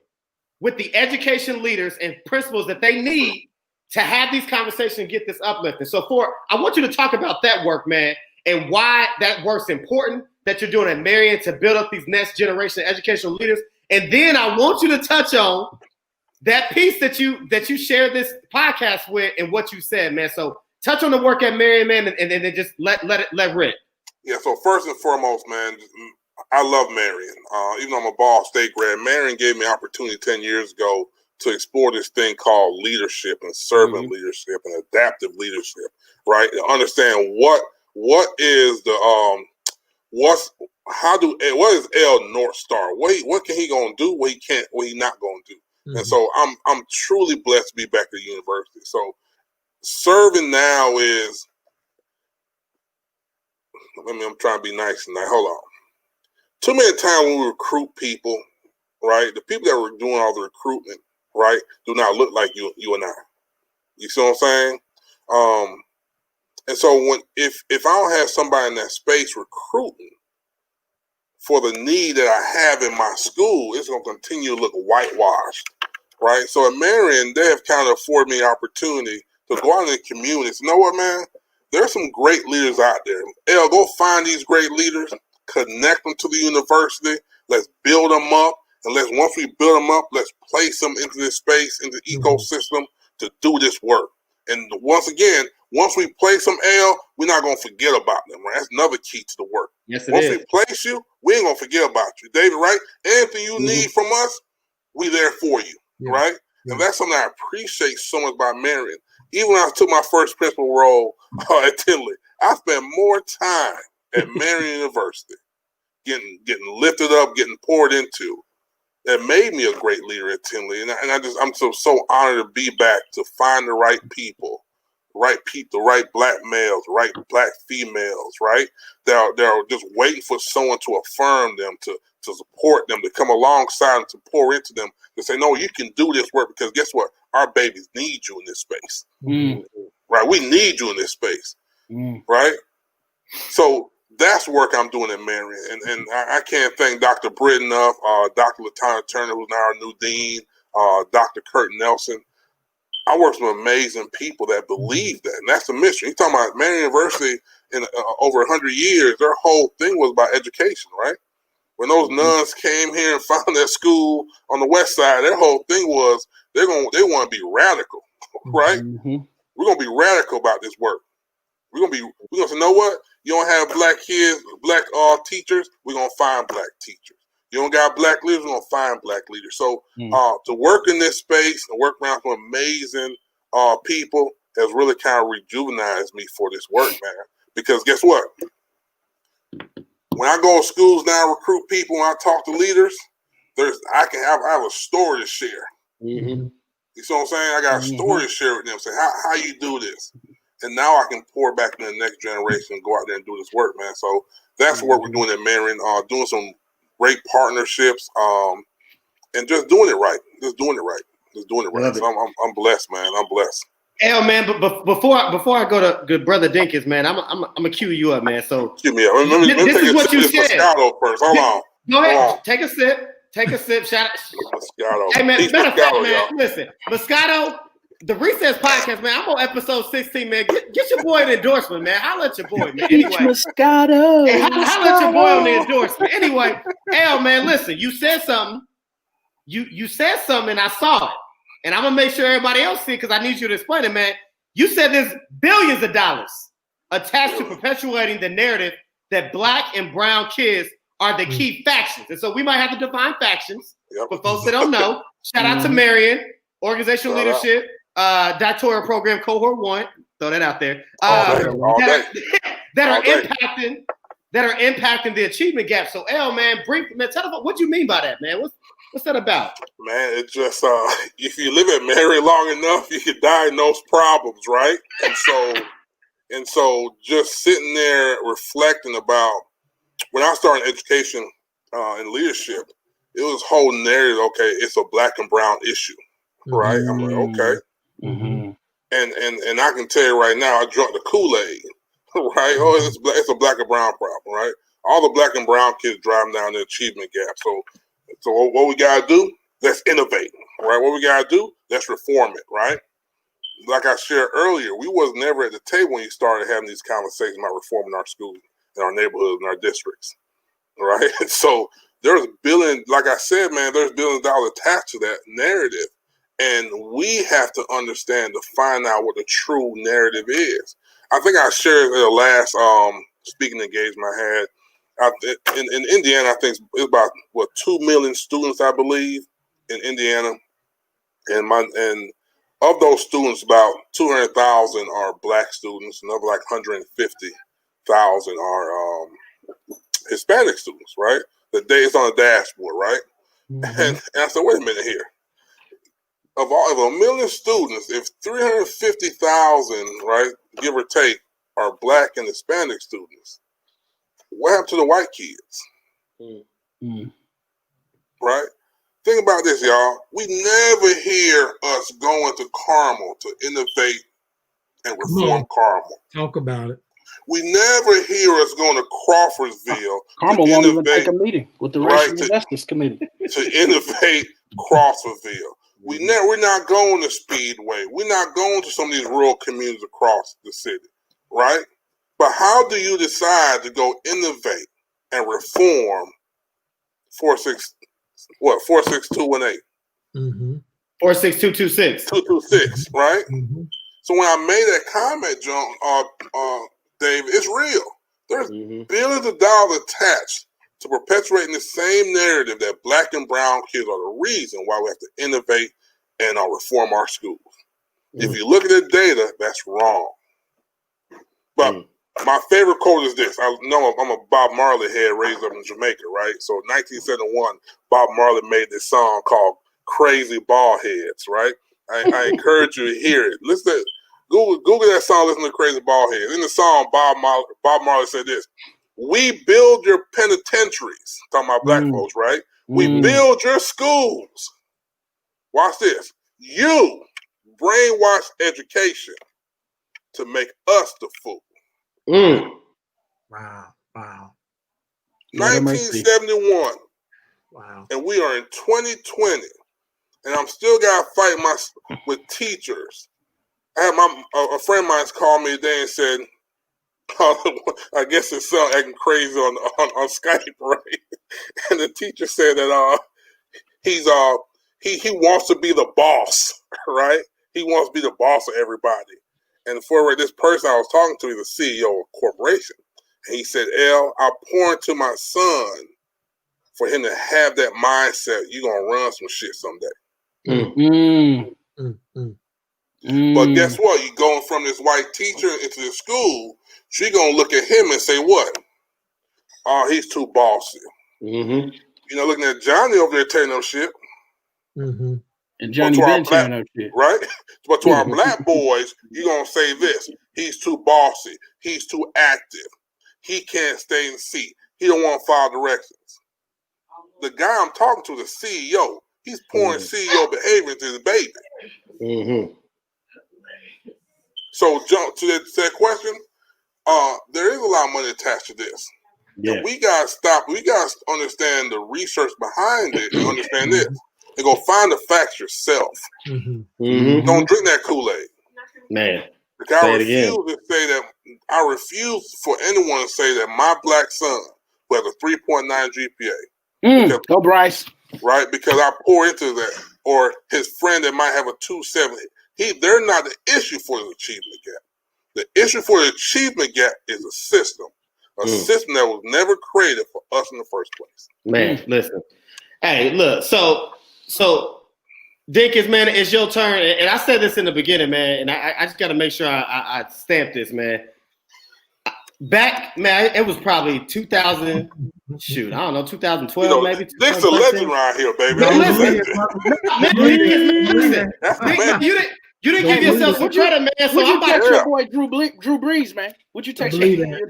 with the education leaders and principles that they need to have these conversations and get this uplifting. So I want you to talk about that work, man, and why that work's important that you're doing at Marion to build up these next generation educational leaders. And then I want you to touch on that piece that you shared this podcast with and what you said, man. So touch on the work at Marion, man, and then just let rip. Yeah, so first and foremost, man, I love Marion. Even though I'm a Ball State grad, Marion gave me an opportunity 10 years ago to explore this thing called leadership and servant leadership and adaptive leadership, right? And understand what what is the what is L North Star? What can he gonna do? What he not gonna do? Mm-hmm. And so I'm truly blessed to be back at the university. So serving now is, I'm trying to be nice tonight. Hold on. Too many times when we recruit people, right? The people that were doing all the recruitment, right, do not look like you and I. You see what I'm saying? And so if I don't have somebody in that space recruiting for the need that I have in my school, it's going to continue to look whitewashed, right? So at Marion, they have kind of afforded me an opportunity to go out in the community and say, you know what, man? There's some great leaders out there. Go find these great leaders, connect them to the university, let's build them up, and once we build them up, let's place them into this space, into the ecosystem to do this work. And once again, once we place them, we're not going to forget about them, right? That's another key to the work. Yes, it once is. we place you, we ain't going to forget about you. David, right? Anything you need from us, we there for you, right? Yeah. And that's something I appreciate so much about Marion. Even when I took my first principal role at Tinley, I spent more time at Marion University getting lifted up, getting poured into. That made me a great leader at Tinley. And I'm so honored to be back, to find the right people, the right black males, right black females, right? They're just waiting for someone to affirm them, to support them, to come alongside them, to pour into them, to say, no, you can do this work, because guess what? Our babies need you in this space, right? We need you in this space, right? So that's work I'm doing at Marion. And I can't thank Dr. Britt enough, Dr. LaTanya Turner, who's now our new dean, Dr. Kurt Nelson. I work with some amazing people that believe that, and that's the mission. You're talking about Marion University in over 100 years. Their whole thing was about education, right? When those nuns came here and found that school on the west side, their whole thing was they want to be radical, right? We're gonna be radical about this work. We're gonna say, you know what? You don't have black kids, black teachers. We're gonna find black teachers. You don't got black leaders, we're gonna find black leaders. So to work in this space and work around some amazing people has really kind of rejuvenized me for this work, man. Because guess what? When I go to schools now, recruit people, when I talk to leaders, I have a story to share. You see what I'm saying? I got a story to share with them. Say, how you do this? And now I can pour back in the next generation and go out there and do this work, man. So that's what we're doing at Marion, doing some great partnerships, and just doing it right. So I'm blessed, man. I'm blessed. L, man, but before I go to good brother Dinkins, man, I'm gonna cue you up, man. So cue me up. Let me this is what you said. Moscato first. Hold on. Go ahead. Take a sip. Shout out. Moscato. Hey, man. Peace, Matter of fact, Moscato, man. y'all. Listen, Moscato, the Recess Podcast, man. I'm on episode 16, man. Get your boy an endorsement, man. Holla at your boy, man. Anyway, Moscato. Hey, holla at your boy on the endorsement. Anyway, L, man, listen. You said something. You said something, and I saw it. And I'm gonna make sure everybody else see it, because I need you to explain it, man. You said there's billions of dollars attached to perpetuating the narrative that black and brown kids are the key factions. And so we might have to define factions for folks that don't know. Shout out to Marion, organizational leadership, doctoral program cohort 1. Throw that out there. That are impacting the achievement gap. So L, man, tell them what you mean by that, man. What's that about? Man, it's just if you live at Marion long enough, you can diagnose problems, right? And so just sitting there reflecting about when I started education and leadership, it was whole narrative. Okay, it's a black and brown issue, right? I'm like, okay, and I can tell you right now, I drunk the Kool-Aid, right? Oh, it's a black and brown problem, right? All the black and brown kids driving down the achievement gap. So what we gotta do? Let's innovate, right? What we gotta do? Let's reform it, right? Like I shared earlier, we was never at the table when you started having these conversations about reforming our schools, in our neighborhoods, in our districts, right? So there's billions, like I said, man, there's billions of dollars attached to that narrative, and we have to understand to find out what the true narrative is. I think I shared in the last speaking engagement I had. In Indiana, I think it's about 2 million students, I believe, in Indiana, and of those students, about 200,000 are black students, another like 150 150,000 are Hispanic students, right? The day it's on the dashboard, right? Mm-hmm. And I said, wait a minute here. Of 1 million students, if 350,000, right, give or take, are Black and Hispanic students, what happened to the white kids? Mm-hmm. Right? Think about this, y'all. We never hear us going to Carmel to innovate and reform Carmel. Talk about it. We never hear us going to Crawfordsville. Carmel won't even take a meeting with the Racial Justice Committee to innovate Crawfordsville. We're not going to Speedway. We're not going to some of these rural communities across the city, right? But how do you decide to go innovate and reform 46218? Mm-hmm. 46226. 226, right? Mm-hmm. So when I made that comment, John, David, it's real. There's billions of dollars attached to perpetuating the same narrative that Black and brown kids are the reason why we have to innovate and reform our schools. If you look at the data, that's wrong. But my favorite quote is this. I know I'm a Bob Marley head raised up in Jamaica, right? So in 1971, Bob Marley made this song called Crazy Bald Heads, right? I encourage you to hear it. Listen to Google that song, listen to Crazy Bald Heads. In the song, Bob Marley said this: "We build your penitentiaries," talking about Black folks, right? "We build your schools." Watch this. "You brainwash education to make us the fool." Wow. 1971. Wow. And we are in 2020. And I'm still got to fight with teachers. I had a friend of mine called me today and said, I guess his son acting crazy on Skype, right? And the teacher said that he wants to be the boss, right? He wants to be the boss of everybody. And for this person I was talking to, he's the CEO of a corporation. And he said, I'll pour into my son for him to have that mindset. You're going to run some shit someday. But guess what? You're going from this white teacher into the school, she's going to look at him and say, what? Oh, he's too bossy. You know, looking at Johnny over there tearing up shit. And Johnny been tearing up shit. Right? But to our Black boys, you're going to say this: he's too bossy. He's too active. He can't stay in the seat. He don't want to follow directions. The guy I'm talking to, the CEO, he's pouring CEO behavior into his baby. So, jump to that question. There is a lot of money attached to this. Yeah. And we got to stop. We got to understand the research behind it and understand this. And go find the facts yourself. Don't drink that Kool-Aid. Man. Because I refuse for anyone to say that my Black son who has a 3.9 GPA. Go Bryce. Right? Because I pour into that. Or his friend that might have a 2.7. They're not the issue for the achievement gap. The issue for the achievement gap is a system. A system that was never created for us in the first place. Man, listen. Hey, look, so Dinkins, man, it's your turn. And I said this in the beginning, man, and I just got to make sure I stamp this, man. Back, man, it was probably 2000, shoot, I don't know, 2012 maybe. Dick's a legend around here, baby. You didn't give yourself some credit, man. So would you catch your boy Drew Brees, man? Would you text him?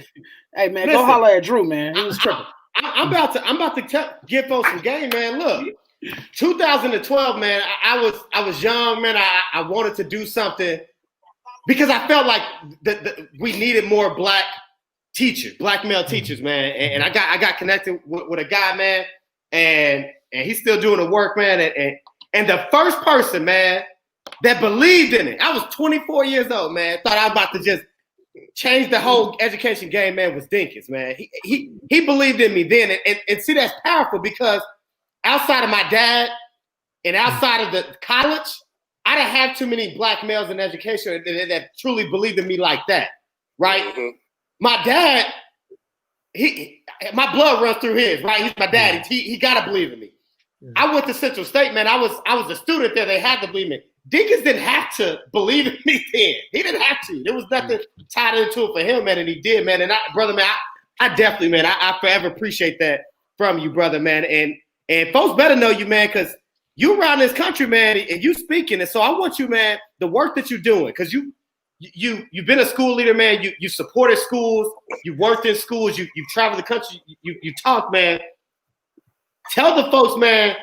Hey, man, go holler at Drew, man. He was tripping. I'm about to give folks some game, man. Look. 2012, man, I was young, man. I wanted to do something because I felt like we needed more Black teachers, Black male teachers, man. And I got connected with a guy, man, and he's still doing the work, man. And the first person, man, that believed in it, I was 24 years old, man. Thought I was about to just change the whole education game, man, was Dinkins, man. He believed in me then, and see, that's powerful because outside of my dad and outside of the college, I didn't have too many Black males in education that truly believed in me like that, right? My dad, my blood runs through his, right? He's my dad. He got to believe in me. I went to Central State, man. I was a student there. They had to believe in me. Dinkins didn't have to believe in me then. He didn't have to. There was nothing tied into it for him, man, and he did, man. And brother, man, I definitely, man, I forever appreciate that from you, brother, man. And folks better know you, man, because you around this country, man, and you speaking. And so I want you, man, the work that you're doing, because you've been a school leader, man. You supported schools. You worked in schools. You've traveled the country. You talk, man. Tell the folks, man.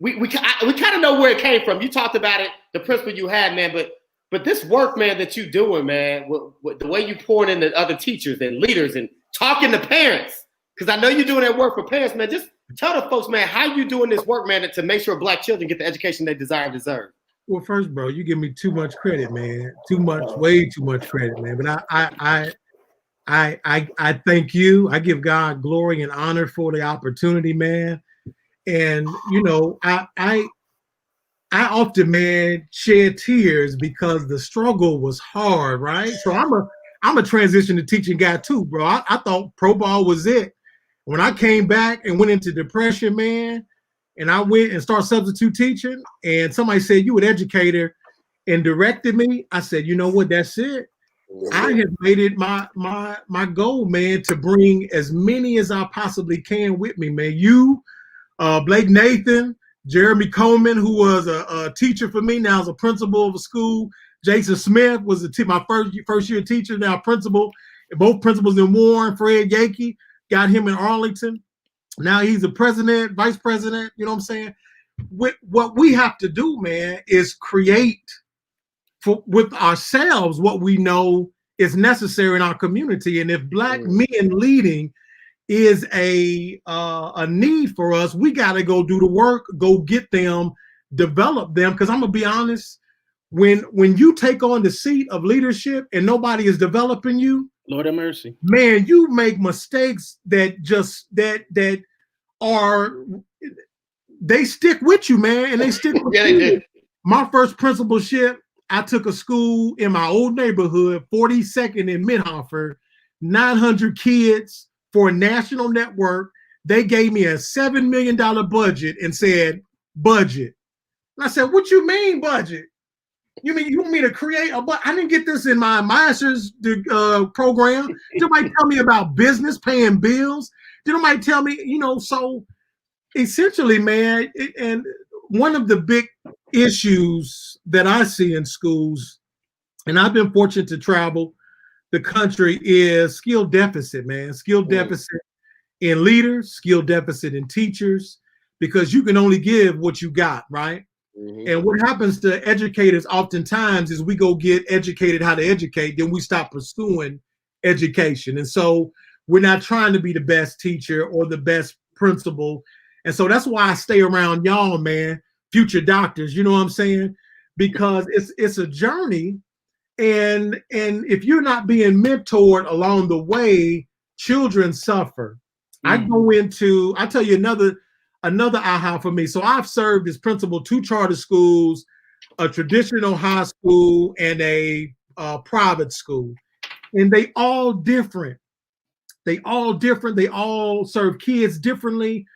We kind of know where it came from. You talked about it, the principle you had, man. But this work, man, that you're doing, man, with the way you pouring into other teachers and leaders and talking to parents, because I know you're doing that work for parents, man. Just tell the folks, man, how you doing this work, man, to make sure Black children get the education they desire and deserve. Well, first, bro, you give me too much credit, man. Too much, way too much credit, man. But I thank you. I give God glory and honor for the opportunity, man. And you know, I often, man, shed tears because the struggle was hard, right? So I'm a transition to teaching guy too, bro. I thought pro ball was it. When I came back and went into depression, man, and I went and started substitute teaching, and somebody said, "You an educator," and directed me, I said, "You know what? That's it. I have made it my goal, man, to bring as many as I possibly can with me, man. You, Blake Nathan, Jeremy Coleman, who was a teacher for me, now is a principal of a school. Jason Smith was my first year teacher, now principal. Both principals in Warren. Fred Yankee, got him in Arlington. Now he's a president, vice president. You know what I'm saying? What we have to do, man, is create with ourselves what we know is necessary in our community. And if Black men leading is a need for us, we got to go do the work, go get them, develop them. Because I'm gonna be honest, when you take on the seat of leadership and nobody is developing you, Lord have mercy, man, you make mistakes that they stick with you, man, and they stick with Yeah, you. they did. My first principalship, I took a school in my old neighborhood, 42nd in Midhofer, 900 kids for a national network. They gave me a $7 million budget and said, budget. And I said, what you mean budget? You mean you want me to create a budget? I didn't get this in my master's program. Did nobody tell me about business, paying bills? Did nobody tell me, so essentially, man, and one of the big issues that I see in schools, and I've been fortunate to travel the country, is skill deficit, man. Skill deficit in leaders, skill deficit in teachers, because you can only give what you got, right? And what happens to educators oftentimes is we go get educated how to educate, then we stop pursuing education. And so we're not trying to be the best teacher or the best principal. And so that's why I stay around y'all, man, future doctors, you know what I'm saying? Because it's a journey. And if you're not being mentored along the way, children suffer. I'll tell you another aha for me. So I've served as principal 2 charter schools, a traditional high school, and a private school. And they all different. They all serve kids differently.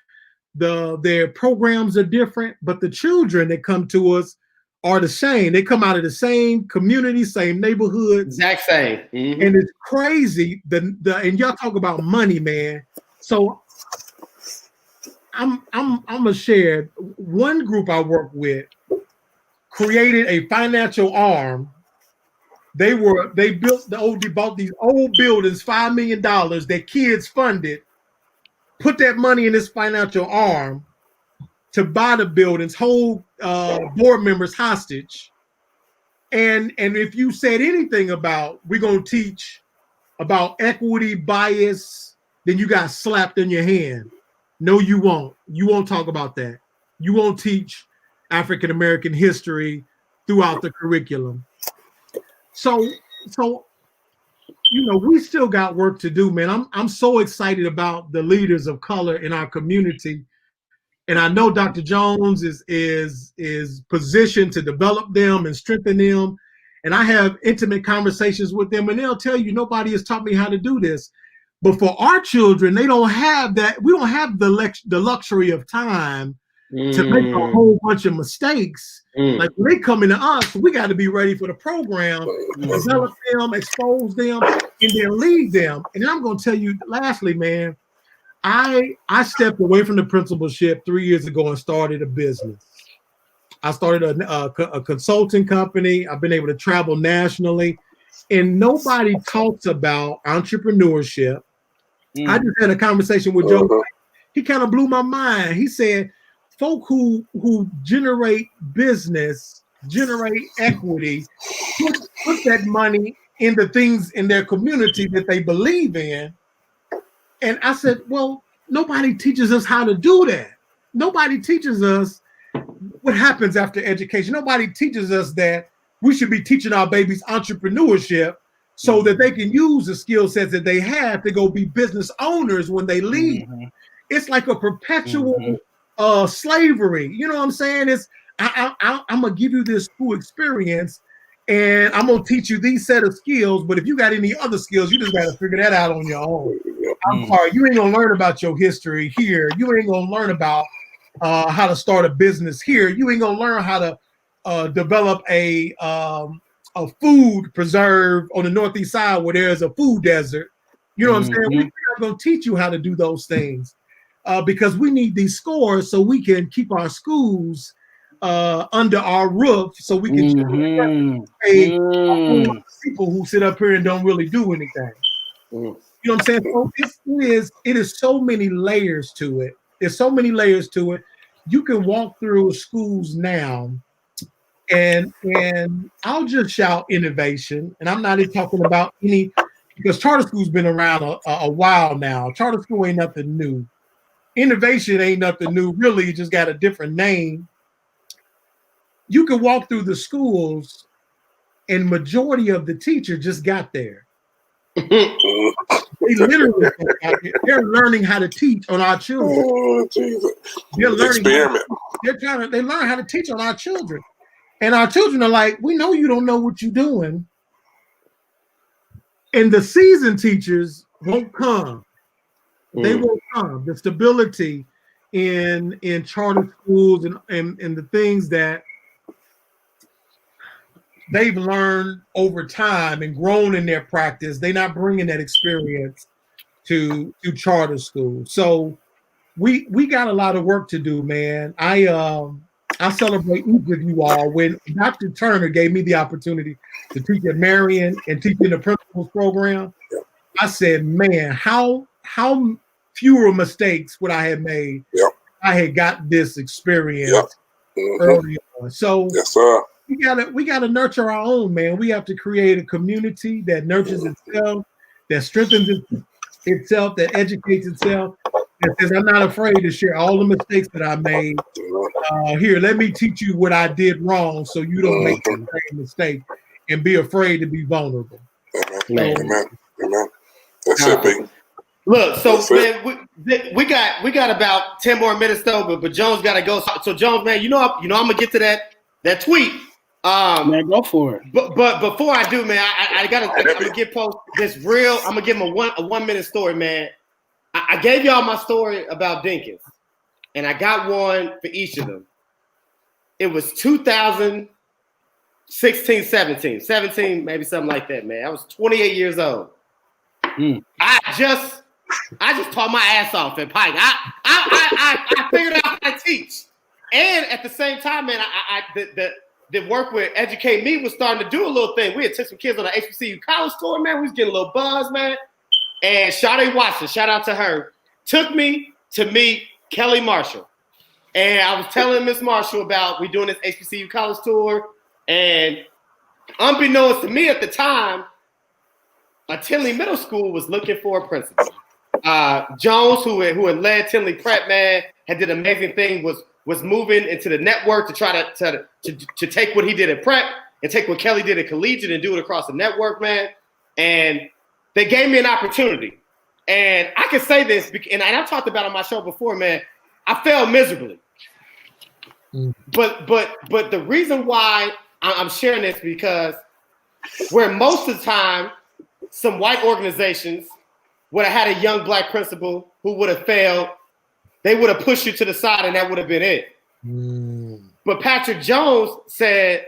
Their programs are different, but the children that come to us are the same. They come out of the same community, same neighborhood. Exact same. And it's crazy. And y'all talk about money, man. So I'm gonna share. One group I work with created a financial arm. They bought these old buildings, $5 million that kids funded, put that money in this financial arm to buy the buildings, hold board members hostage. And if you said anything about we're gonna teach about equity, bias, then you got slapped in your hand. No, you won't. You won't talk about that. You won't teach African American history throughout the curriculum. So we still got work to do, man. I'm so excited about the leaders of color in our community, and I know Dr. Jones is positioned to develop them and strengthen them. And I have intimate conversations with them, and they'll tell you nobody has taught me how to do this. But for our children, they don't have that. We don't have the luxury of time to make a whole bunch of mistakes. Like when they come into us, we got to be ready for the program, develop them, expose them, and then lead them. And I'm going to tell you, lastly, man, I stepped away from the principalship 3 years ago and started a business. I started a consulting company. I've been able to travel nationally, and nobody talks about entrepreneurship. I just had a conversation with Joe. He kind of blew my mind. He said, folk who generate business, generate equity, put that money into things in their community that they believe in. And I said, well, nobody teaches us how to do that. Nobody teaches us what happens after education. Nobody teaches us that we should be teaching our babies entrepreneurship so that they can use the skill sets that they have to go be business owners when they leave. It's like a perpetual slavery. You know what I'm saying? It's I'm gonna give you this school experience and I'm gonna teach you these set of skills, but if you got any other skills, you just gotta figure that out on your own. I'm sorry, you ain't gonna learn about your history here. You ain't gonna learn about how to start a business here. You ain't gonna learn how to develop a food preserve on the Northeast side where there's a food desert. You know what I'm saying? We're not gonna teach you how to do those things because we need these scores so we can keep our schools under our roof, so we can pay people who sit up here and don't really do anything. You know what I'm saying? So it is so many layers to it. There's so many layers to it. You can walk through schools now, and I'll just shout innovation. And I'm not even talking about any, because charter school's been around a while now. Charter school ain't nothing new. Innovation ain't nothing new. Really, it just got a different name. You can walk through the schools, and majority of the teachers just got there. They literally, they're learning how to teach on our children. They're learning. Experiment. They learn how to teach on our children, and our children are like, "We know you don't know what you're doing." And the seasoned teachers won't come. They won't come. The stability in charter schools and the things that they've learned over time and grown in their practice, they're not bringing that experience to charter school. So we got a lot of work to do, man. I celebrate each of you all. When Dr. Turner gave me the opportunity to teach at Marion and teach in the principals program, I said, man, how fewer mistakes would I have made if I had got this experience early on. So yes, sir. We gotta nurture our own, man. We have to create a community that nurtures itself, that strengthens itself, that educates itself. That says, I'm not afraid to share all the mistakes that I made. Here, let me teach you what I did wrong, so you don't make the same mistake and be afraid to be vulnerable. Amen. That's it, big. Look, so man, we got about 10 more minutes though, but Jones got to go. So Jones, man, I'm gonna get to that tweet. Man, go for it. But before I do, man, I'm gonna give post this real. I'm gonna give him a 1 minute story, man. I gave y'all my story about Dinkins, and I got one for each of them. It was 2016, 17, maybe something like that, man. I was 28 years old. I just taught my ass off at Pike. I figured out how to teach, and at the same time, man, the work with Educate Me was starting to do a little thing. We had took some kids on the HBCU college tour, man. We was getting a little buzz, man. And Shawty Watson, shout out to her, took me to meet Kelly Marshall. And I was telling Miss Marshall about we doing this HBCU college tour. And unbeknownst to me at the time, Tinley Middle School was looking for a principal. Jones, who had led Tinley Prep, man, had did an amazing thing, was moving into the network to try to take what he did at Prep and take what Kelly did at Collegiate and do it across the network, man. And they gave me an opportunity. And I can say this, and I've talked about it on my show before, man, I failed miserably. But the reason why I'm sharing this because where most of the time some white organizations would have had a young black principal who would have failed, they would have pushed you to the side and that would have been it. But Patrick Jones said,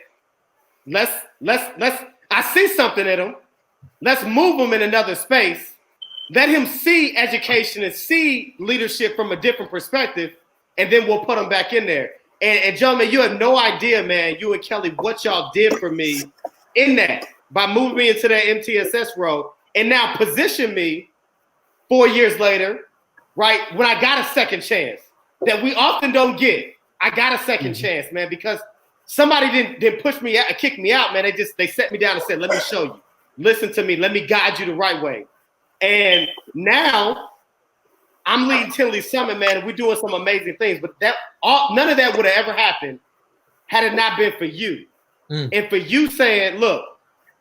let's I see something in him. Let's move him in another space. Let him see education and see leadership from a different perspective, and then we'll put him back in there. And gentlemen, you have no idea, man, you and Kelly, what y'all did for me in that by moving me into that MTSS role and now position me 4 years later, right, when I got a second chance that we often don't get. I got a second chance, man, because somebody didn't push me out, kick me out, man. They set me down and said, let me show you. Listen to me. Let me guide you the right way. And now I'm leading Tinley Summit, man, and we're doing some amazing things. But none of that would have ever happened had it not been for you. And for you saying, look,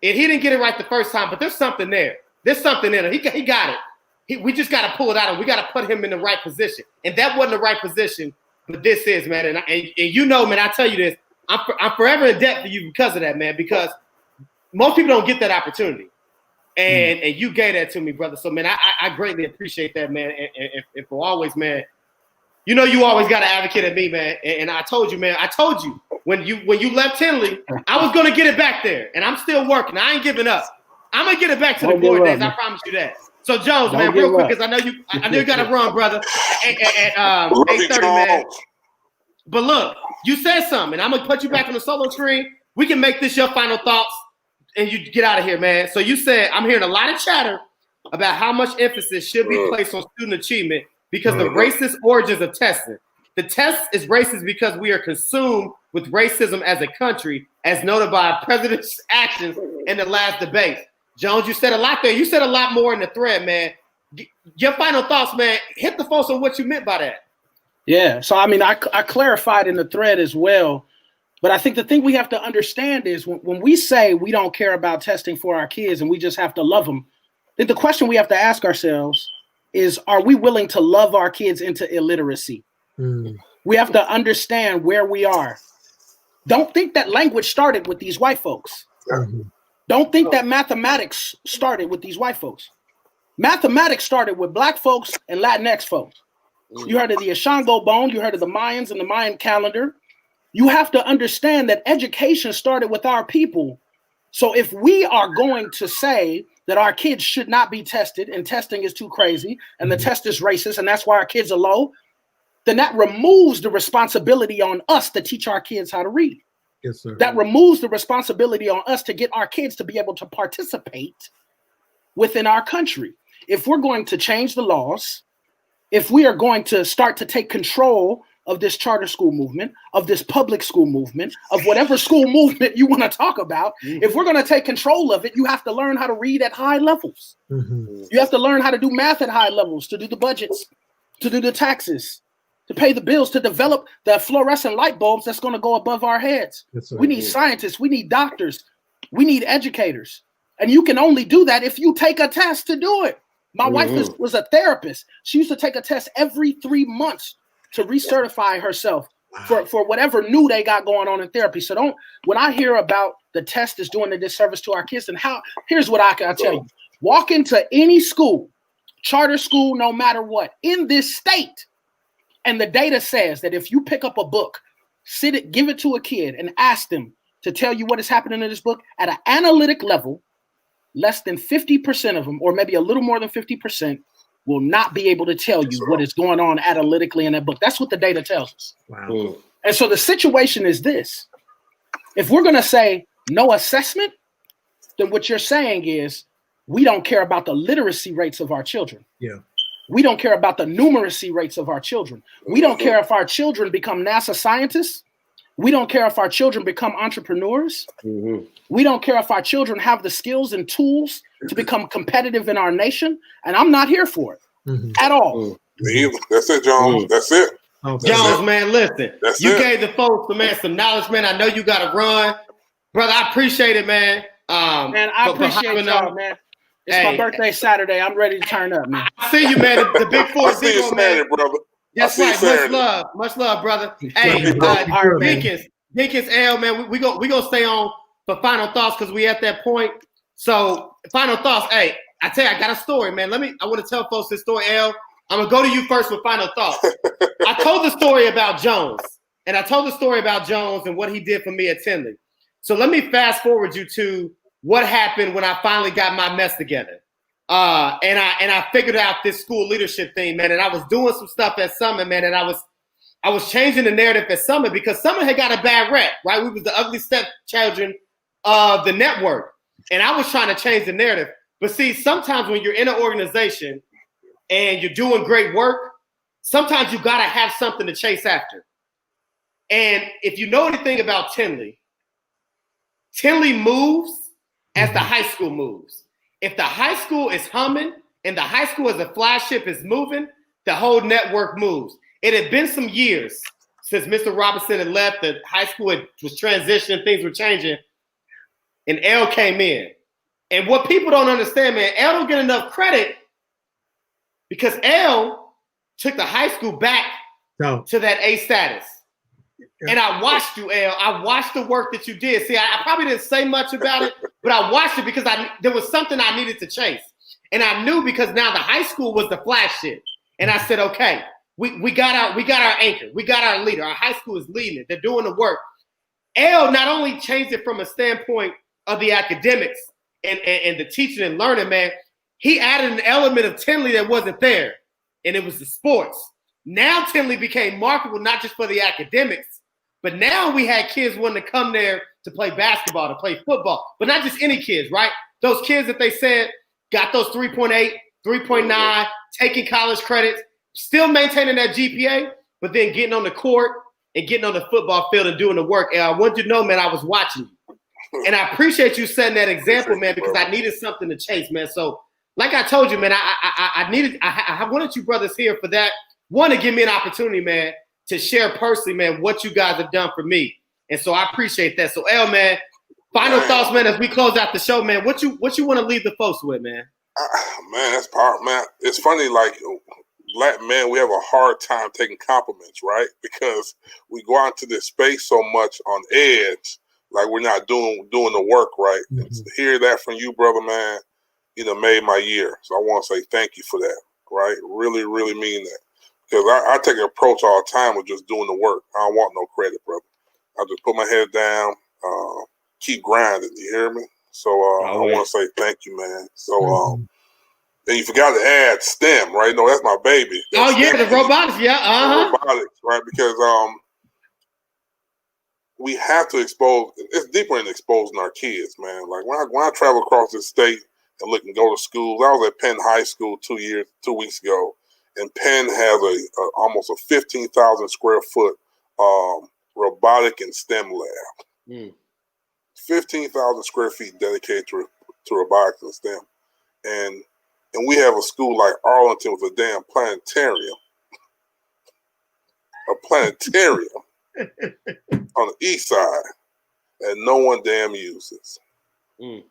and he didn't get it right the first time, but there's something there. There's something in him. He got it. We just got to pull it out, and we got to put him in the right position. And that wasn't the right position, but this is, man. And you know, man, I tell you this, I'm forever in debt for you because of that, man, because most people don't get that opportunity. And you gave that to me, brother. So, man, I greatly appreciate that, man. And for always, man, you know you always got to advocate at me, man. And I told you, man, when you left Tinley, I was going to get it back there. And I'm still working. I ain't giving up. I'm going to get it back to the board days. I promise you that. So, Jones, man, real quick, because I know you got to run, brother, at 8:30, man. But look, you said something. I'm going to put you back on the solo screen. We can make this your final thoughts, and you get out of here, man. So you said, I'm hearing a lot of chatter about how much emphasis should be placed on student achievement because the racist origins of testing. The test is racist because we are consumed with racism as a country, as noted by our president's actions in the last debate. Jones, you said a lot there. You said a lot more in the thread, man. Your final thoughts, man. Hit the folks on what you meant by that. Yeah. So, I mean, I clarified in the thread as well. But I think the thing we have to understand is when we say we don't care about testing for our kids and we just have to love them, then the question we have to ask ourselves is, are we willing to love our kids into illiteracy? We have to understand where we are. Don't think that language started with these white folks. Don't think that mathematics started with these white folks. Mathematics started with black folks and Latinx folks. You heard of the Ashango bone. You heard of the Mayans and the Mayan calendar. You have to understand that education started with our people. So if we are going to say that our kids should not be tested and testing is too crazy and the test is racist and that's why our kids are low, then that removes the responsibility on us to teach our kids how to read. Yes, sir. That removes the responsibility on us to get our kids to be able to participate within our country. If we're going to change the laws, if we are going to start to take control of this charter school movement, of this public school movement, of whatever school movement you want to talk about, if we're going to take control of it, you have to learn how to read at high levels. You have to learn how to do math at high levels, to do the budgets, to do the taxes, to pay the bills, to develop the fluorescent light bulbs that's going to go above our heads. We need scientists, we need doctors, we need educators. And you can only do that if you take a test to do it. My wife was a therapist. She used to take a test every 3 months to recertify herself for whatever new they got going on in therapy. So when I hear about the test is doing a disservice to our kids, and here's what I'll tell you. Walk into any school, charter school, no matter what, in this state, and the data says that if you pick up a book, give it to a kid and ask them to tell you what is happening in this book at an analytic level, less than 50% of them, or maybe a little more than 50%, will not be able to tell you what is going on analytically in that book. That's what the data tells us. Wow. And so the situation is this. If we're going to say no assessment, then what you're saying is we don't care about the literacy rates of our children. Yeah. We don't care about the numeracy rates of our children. We don't care if our children become NASA scientists. We don't care if our children become entrepreneurs. We don't care if our children have the skills and tools to become competitive in our nation. And I'm not here for it at all. That's it, Jones. That's it. Okay. Jones, man, listen. You gave the folks, man, some knowledge, man. I know you got to run. Brother, I appreciate it, man. Man, I appreciate y'all, man. It's my birthday Saturday. I'm ready to turn up, man. I see you, man. The big four I see you Saturday, brother. That's right. Much love, brother. Hey, Dinkins L, man, we gonna stay on for final thoughts because we at that point. So final thoughts. Hey, I tell you, I got a story, man. I want to tell folks this story, L. I'm gonna go to you first with final thoughts. I told the story about Jones. And I told the story about Jones and what he did for me at Tinley. So let me fast forward you to what happened when I finally got my mess together. And I figured out this school leadership thing, man. And I was doing some stuff at Summit, man. And I was changing the narrative at Summit because Summit had got a bad rep, right? We was the ugly stepchildren of the network. And I was trying to change the narrative. But see, sometimes when you're in an organization and you're doing great work, sometimes you got to have something to chase after. And if you know anything about Tinley moves as the high school moves. If the high school is humming and the high school as a flagship is moving, the whole network moves. It had been some years since Mr. Robinson had left, the high school was transitioning, things were changing, and L came in. And what people don't understand, man, L don't get enough credit because L took the high school back to that A status. And I watched you, L. I watched the work that you did. See, I probably didn't say much about it, but I watched it because there was something I needed to chase. And I knew because now the high school was the flagship. And I said, okay, we got our anchor. We got our leader. Our high school is leading it. They're doing the work. L not only changed it from a standpoint of the academics and the teaching and learning, man, he added an element of Tinley that wasn't there, and it was the sports. Now Tinley became marketable not just for the academics, but now we had kids wanting to come there to play basketball, to play football, but not just any kids, right? Those kids that they said got those 3.8, 3.9, taking college credits, still maintaining that GPA, but then getting on the court and getting on the football field and doing the work. And I want you to know, man, I was watching you. And I appreciate you setting that example, man, because I needed something to chase, man. So like I told you, man, I wanted you brothers here for that. One, to give me an opportunity, man, to share personally, man, what you guys have done for me. And so I appreciate that. So L, man, final thoughts, man, as we close out the show, man, what you want to leave the folks with, man? Man, that's powerful, man. It's funny, like, Black men, we have a hard time taking compliments, right? Because we go out into this space so much on edge, like we're not doing the work right. Mm-hmm. And to hear that from you, brother, man, made my year. So I want to say thank you for that, right? Really, really mean that. Because I take an approach all the time with just doing the work. I don't want no credit, brother. I just put my head down, keep grinding, you hear me? So I want to say thank you, man. So and you forgot to add STEM, right? No, that's my baby. That's the robotics, yeah. Robotics, right? Because we have to expose. It's deeper in exposing our kids, man. Like when I travel across the state and look and go to schools, I was at Penn High School 2 weeks ago, and Penn has almost a 15,000 square foot robotic and STEM lab. 15,000 square feet dedicated to robotics and STEM, and we have a school like Arlington with a damn planetarium. A planetarium on the east side that no one damn uses. And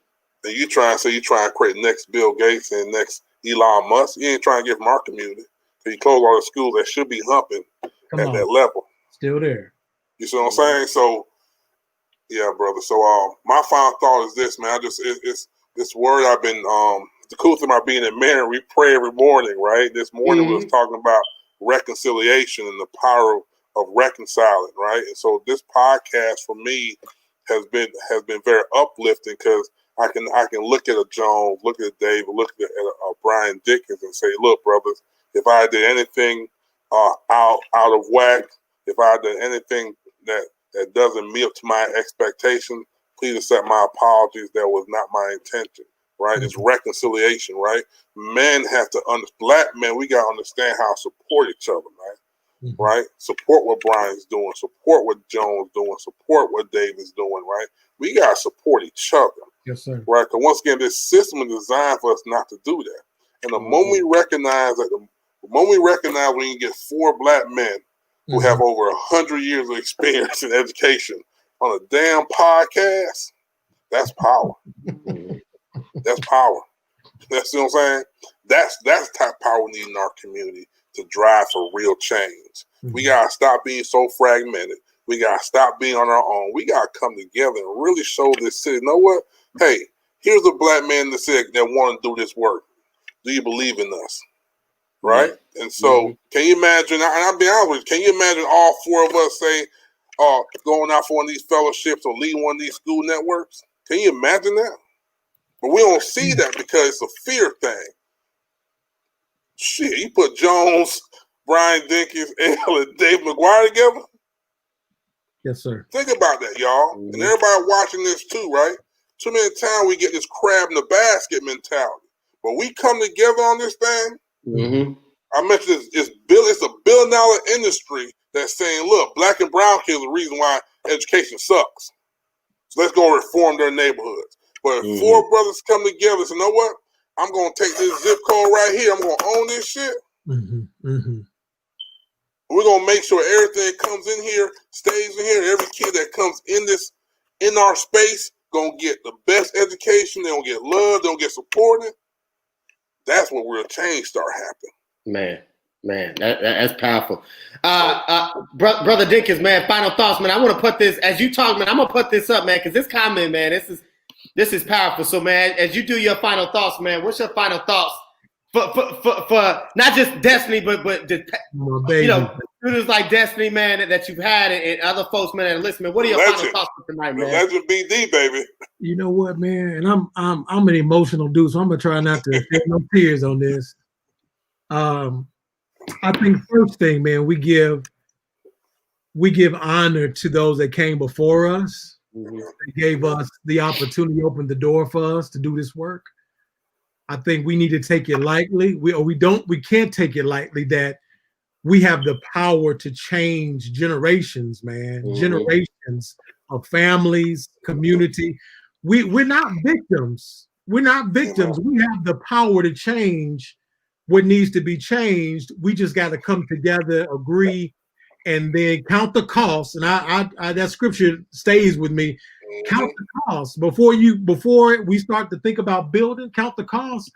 you try and create next Bill Gates and next Elon Musk. You ain't trying to get from our community. So you close all the schools that should be humping that level. Still there. You see what I'm saying? So, yeah, brother. So my final thought is this, man. It's this word I've been the cool thing about being a man, we pray every morning, right? This morning we was talking about reconciliation and the power of reconciling, right? And so this podcast for me has been very uplifting because I can look at a Jones, look at a David, look at a Brian Dickens and say, look, brothers, if I did anything out of whack, if I did anything that doesn't meet up to my expectations, please accept my apologies. That was not my intention. Right? It's reconciliation, right? Men have to Black men, we gotta understand how to support each other, man. Right? Support what Brian's doing, support what Jones doing, support what David's doing, right? We gotta support each other. Yes, sir. Right? Because once again, this system is designed for us not to do that. And the moment we recognize when you get 4 Black men who have over 100 years of experience in education on a damn podcast, that's power. That's power. That's what I'm saying. That's the type of power we need in our community to drive for real change. We gotta stop being so fragmented. We gotta stop being on our own. We gotta come together and really show this city. You know what? Hey, here's a Black man in the city that want to do this work. Do you believe in us? Right? And so, can you imagine? And I'll be honest with you. Can you imagine all 4 of us say, going out for one of these fellowships or leading one of these school networks. Can you imagine that? But we don't see that because it's a fear thing. Shit, you put Jones, Brian Dinkins, and David McGuire together? Yes, sir. Think about that, y'all. And everybody watching this too, right? Too many times we get this crab in the basket mentality. But we come together on this thing. Mm-hmm. I mentioned it's a $1 billion industry that's saying, look, black and brown kids are the reason why education sucks. So let's go reform their neighborhoods. But if four brothers come together and say, you know what? I'm going to take this zip code right here. I'm going to own this shit. We're going to make sure everything that comes in here stays in here. Every kid that comes in our space going to get the best education. They're going to get love. They're going to get supported. That's what real change start happening. Man, that's powerful. Brother Dinkins, man, final thoughts, man. I want to put this, as you talk, man, I'm going to put this up, man, because this comment, man, this is powerful. So, man, as you do your final thoughts, man, what's your final thoughts for not just Destiny, but just, students like Destiny, man, that you've had and other folks, man, that are listening. What are your final thoughts for tonight, man? Legend BD, baby. You know what, man? And I'm an emotional dude, so I'm gonna try not to shed no tears on this. I think first thing, man, we give honor to those that came before us. They gave us the opportunity, opened the door for us to do this work. I think we need to take it lightly. We can't take it lightly that we have the power to change generations, man. Generations of families, community. We're not victims. We're not victims. We have the power to change what needs to be changed. We just got to come together, agree, and then count the costs. And I that scripture stays with me. Count the costs before we start to think about building. Count the costs,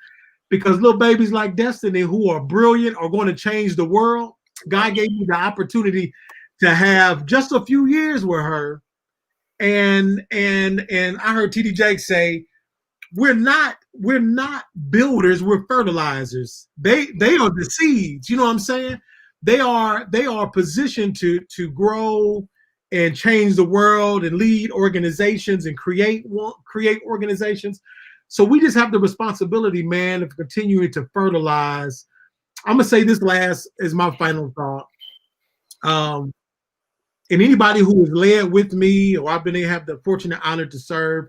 because little babies like Destiny who are brilliant are going to change the world. God gave me the opportunity to have just a few years with her, and I heard TD Jake say, we're not builders, we're fertilizers. They are the seeds. You know what I'm saying? They are positioned to grow and change the world and lead organizations and create organizations. So we just have the responsibility, man, of continuing to fertilize. I'm gonna say this last is my final thought. And anybody who has led with me, or I've been able to have the fortunate honor to serve,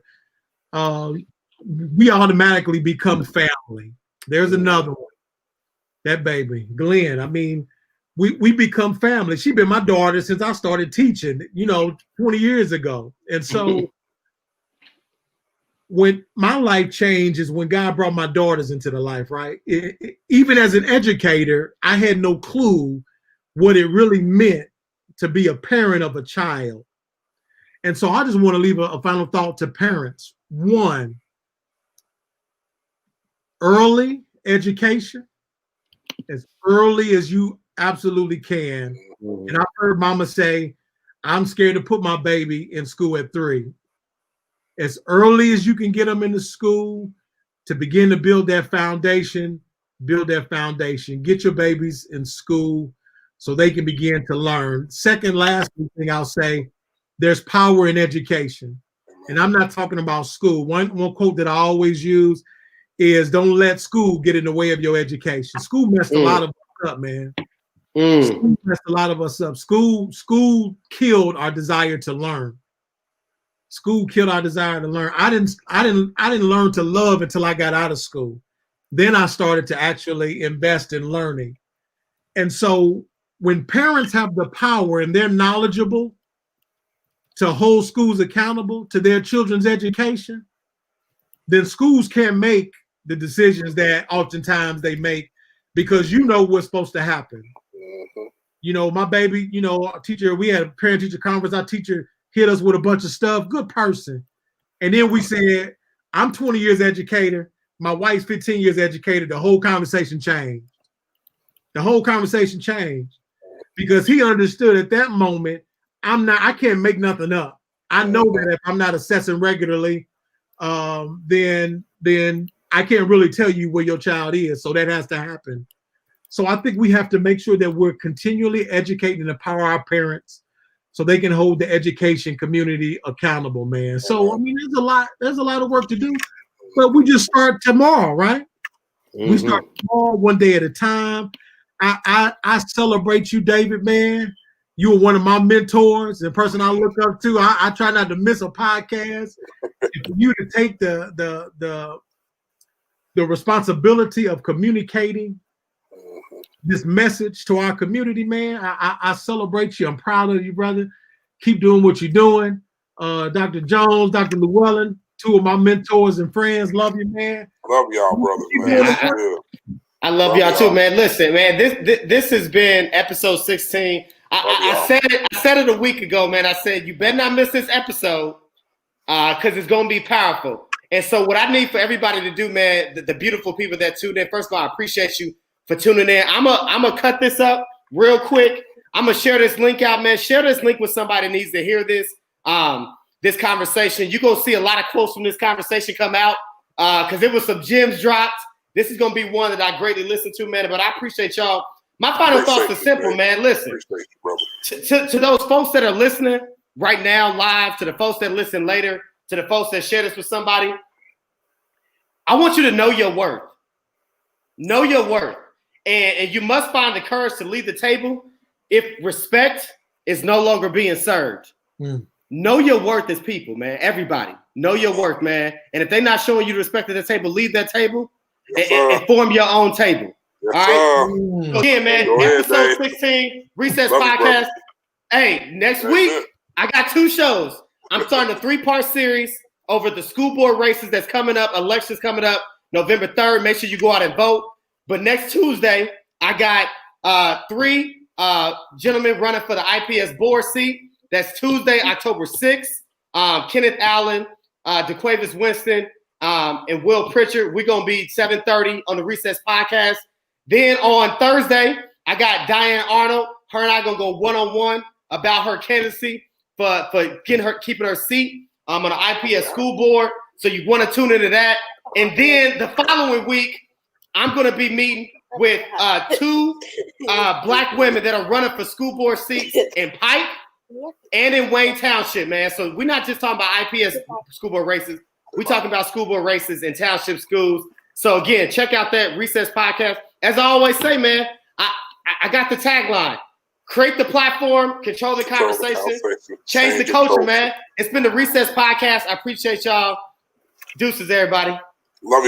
we automatically become family. There's another one, that baby, Glenn. I mean, we become family. She's been my daughter since I started teaching, 20 years ago. And so when my life changed is when God brought my daughters into the life, right? Even as an educator, I had no clue what it really meant to be a parent of a child. And so I just want to leave a final thought to parents. One, early education, as early as you absolutely can. And I've heard mama say, I'm scared to put my baby in school at 3. As early as you can get them into school to begin to build that foundation, get your babies in school so they can begin to learn. Second, last thing I'll say, there's power in education. And I'm not talking about school. One quote that I always use is, don't let school get in the way of your education. School messed a lot of us up, man. School messed a lot of us up. School killed our desire to learn. School killed our desire to learn. I didn't learn to love until I got out of school. Then I started to actually invest in learning. And so when parents have the power and they're knowledgeable to hold schools accountable to their children's education, then schools can't make the decisions that oftentimes they make, because you know what's supposed to happen. My baby, teacher, we had a parent-teacher conference. Our teacher hit us with a bunch of stuff. Good person. And then we said, I'm 20 years educator. My wife's 15 years educator. The whole conversation changed. Because he understood at that moment, I can't make nothing up. I know that if I'm not assessing regularly, then I can't really tell you where your child is. So that has to happen. So I think we have to make sure that we're continually educating and empower our parents so they can hold the education community accountable, man. So I mean, there's a lot of work to do, but we just start tomorrow, right? Mm-hmm. We start tomorrow, one day at a time. I celebrate you, David, man. You were one of my mentors, the person I look up to. I try not to miss a podcast. And for you to take the responsibility of communicating this message to our community, man, I celebrate you. I'm proud of you, brother. Keep doing what you're doing. Dr. Jones, Dr. Llewellyn, two of my mentors and friends. Love you, man. Love y'all, brothers, man. I love y'all too, man. Listen, man, this has been episode 16. I said it a week ago, man. I said you better not miss this episode because it's gonna be powerful. And so what I need for everybody to do, man, the beautiful people that tuned in, first of all, I appreciate you for tuning in. I'm gonna cut this up real quick. I'm gonna share this link out, man. Share this link with somebody that needs to hear this this conversation. You're gonna see a lot of quotes from this conversation come out because there was some gems dropped. This is gonna be one that I greatly listen to, man. But I appreciate y'all. My final thoughts are simple, man. Listen, to those folks that are listening right now live, to the folks that listen later, to the folks that share this with somebody, I want you to know your worth. Know your worth. And you must find the courage to leave the table if respect is no longer being served. Know your worth as people, man. Everybody. Know your worth, man. And if they're not showing you the respect at the table, leave that table and form your own table. Yes, all right. So again, man, episode 16, Recess Podcast. Hey, next week, I got 2 shows. I'm starting a 3-part series over the school board races that's coming up, elections coming up November 3rd. Make sure you go out and vote. But next Tuesday, I got 3 gentlemen running for the IPS board seat. That's Tuesday, October 6th. Kenneth Allen, DeQuavis Winston, and Will Pritchard. We're going to be 7:30 on the Recess Podcast. Then on Thursday, I got Diane Arnold. Her and I going to go one-on-one about her candidacy for keeping her seat on the IPS school board. So you want to tune into that. And then the following week, I'm going to be meeting with 2 black women that are running for school board seats in Pike and in Wayne Township, man. So we're not just talking about IPS school board races. We're talking about school board races in township schools. So again, check out that Recess Podcast. As I always say, man, I got the tagline. Create the platform, control the conversation, change the culture, man. It's been the Recess Podcast. I appreciate y'all. Deuces, everybody. Love you.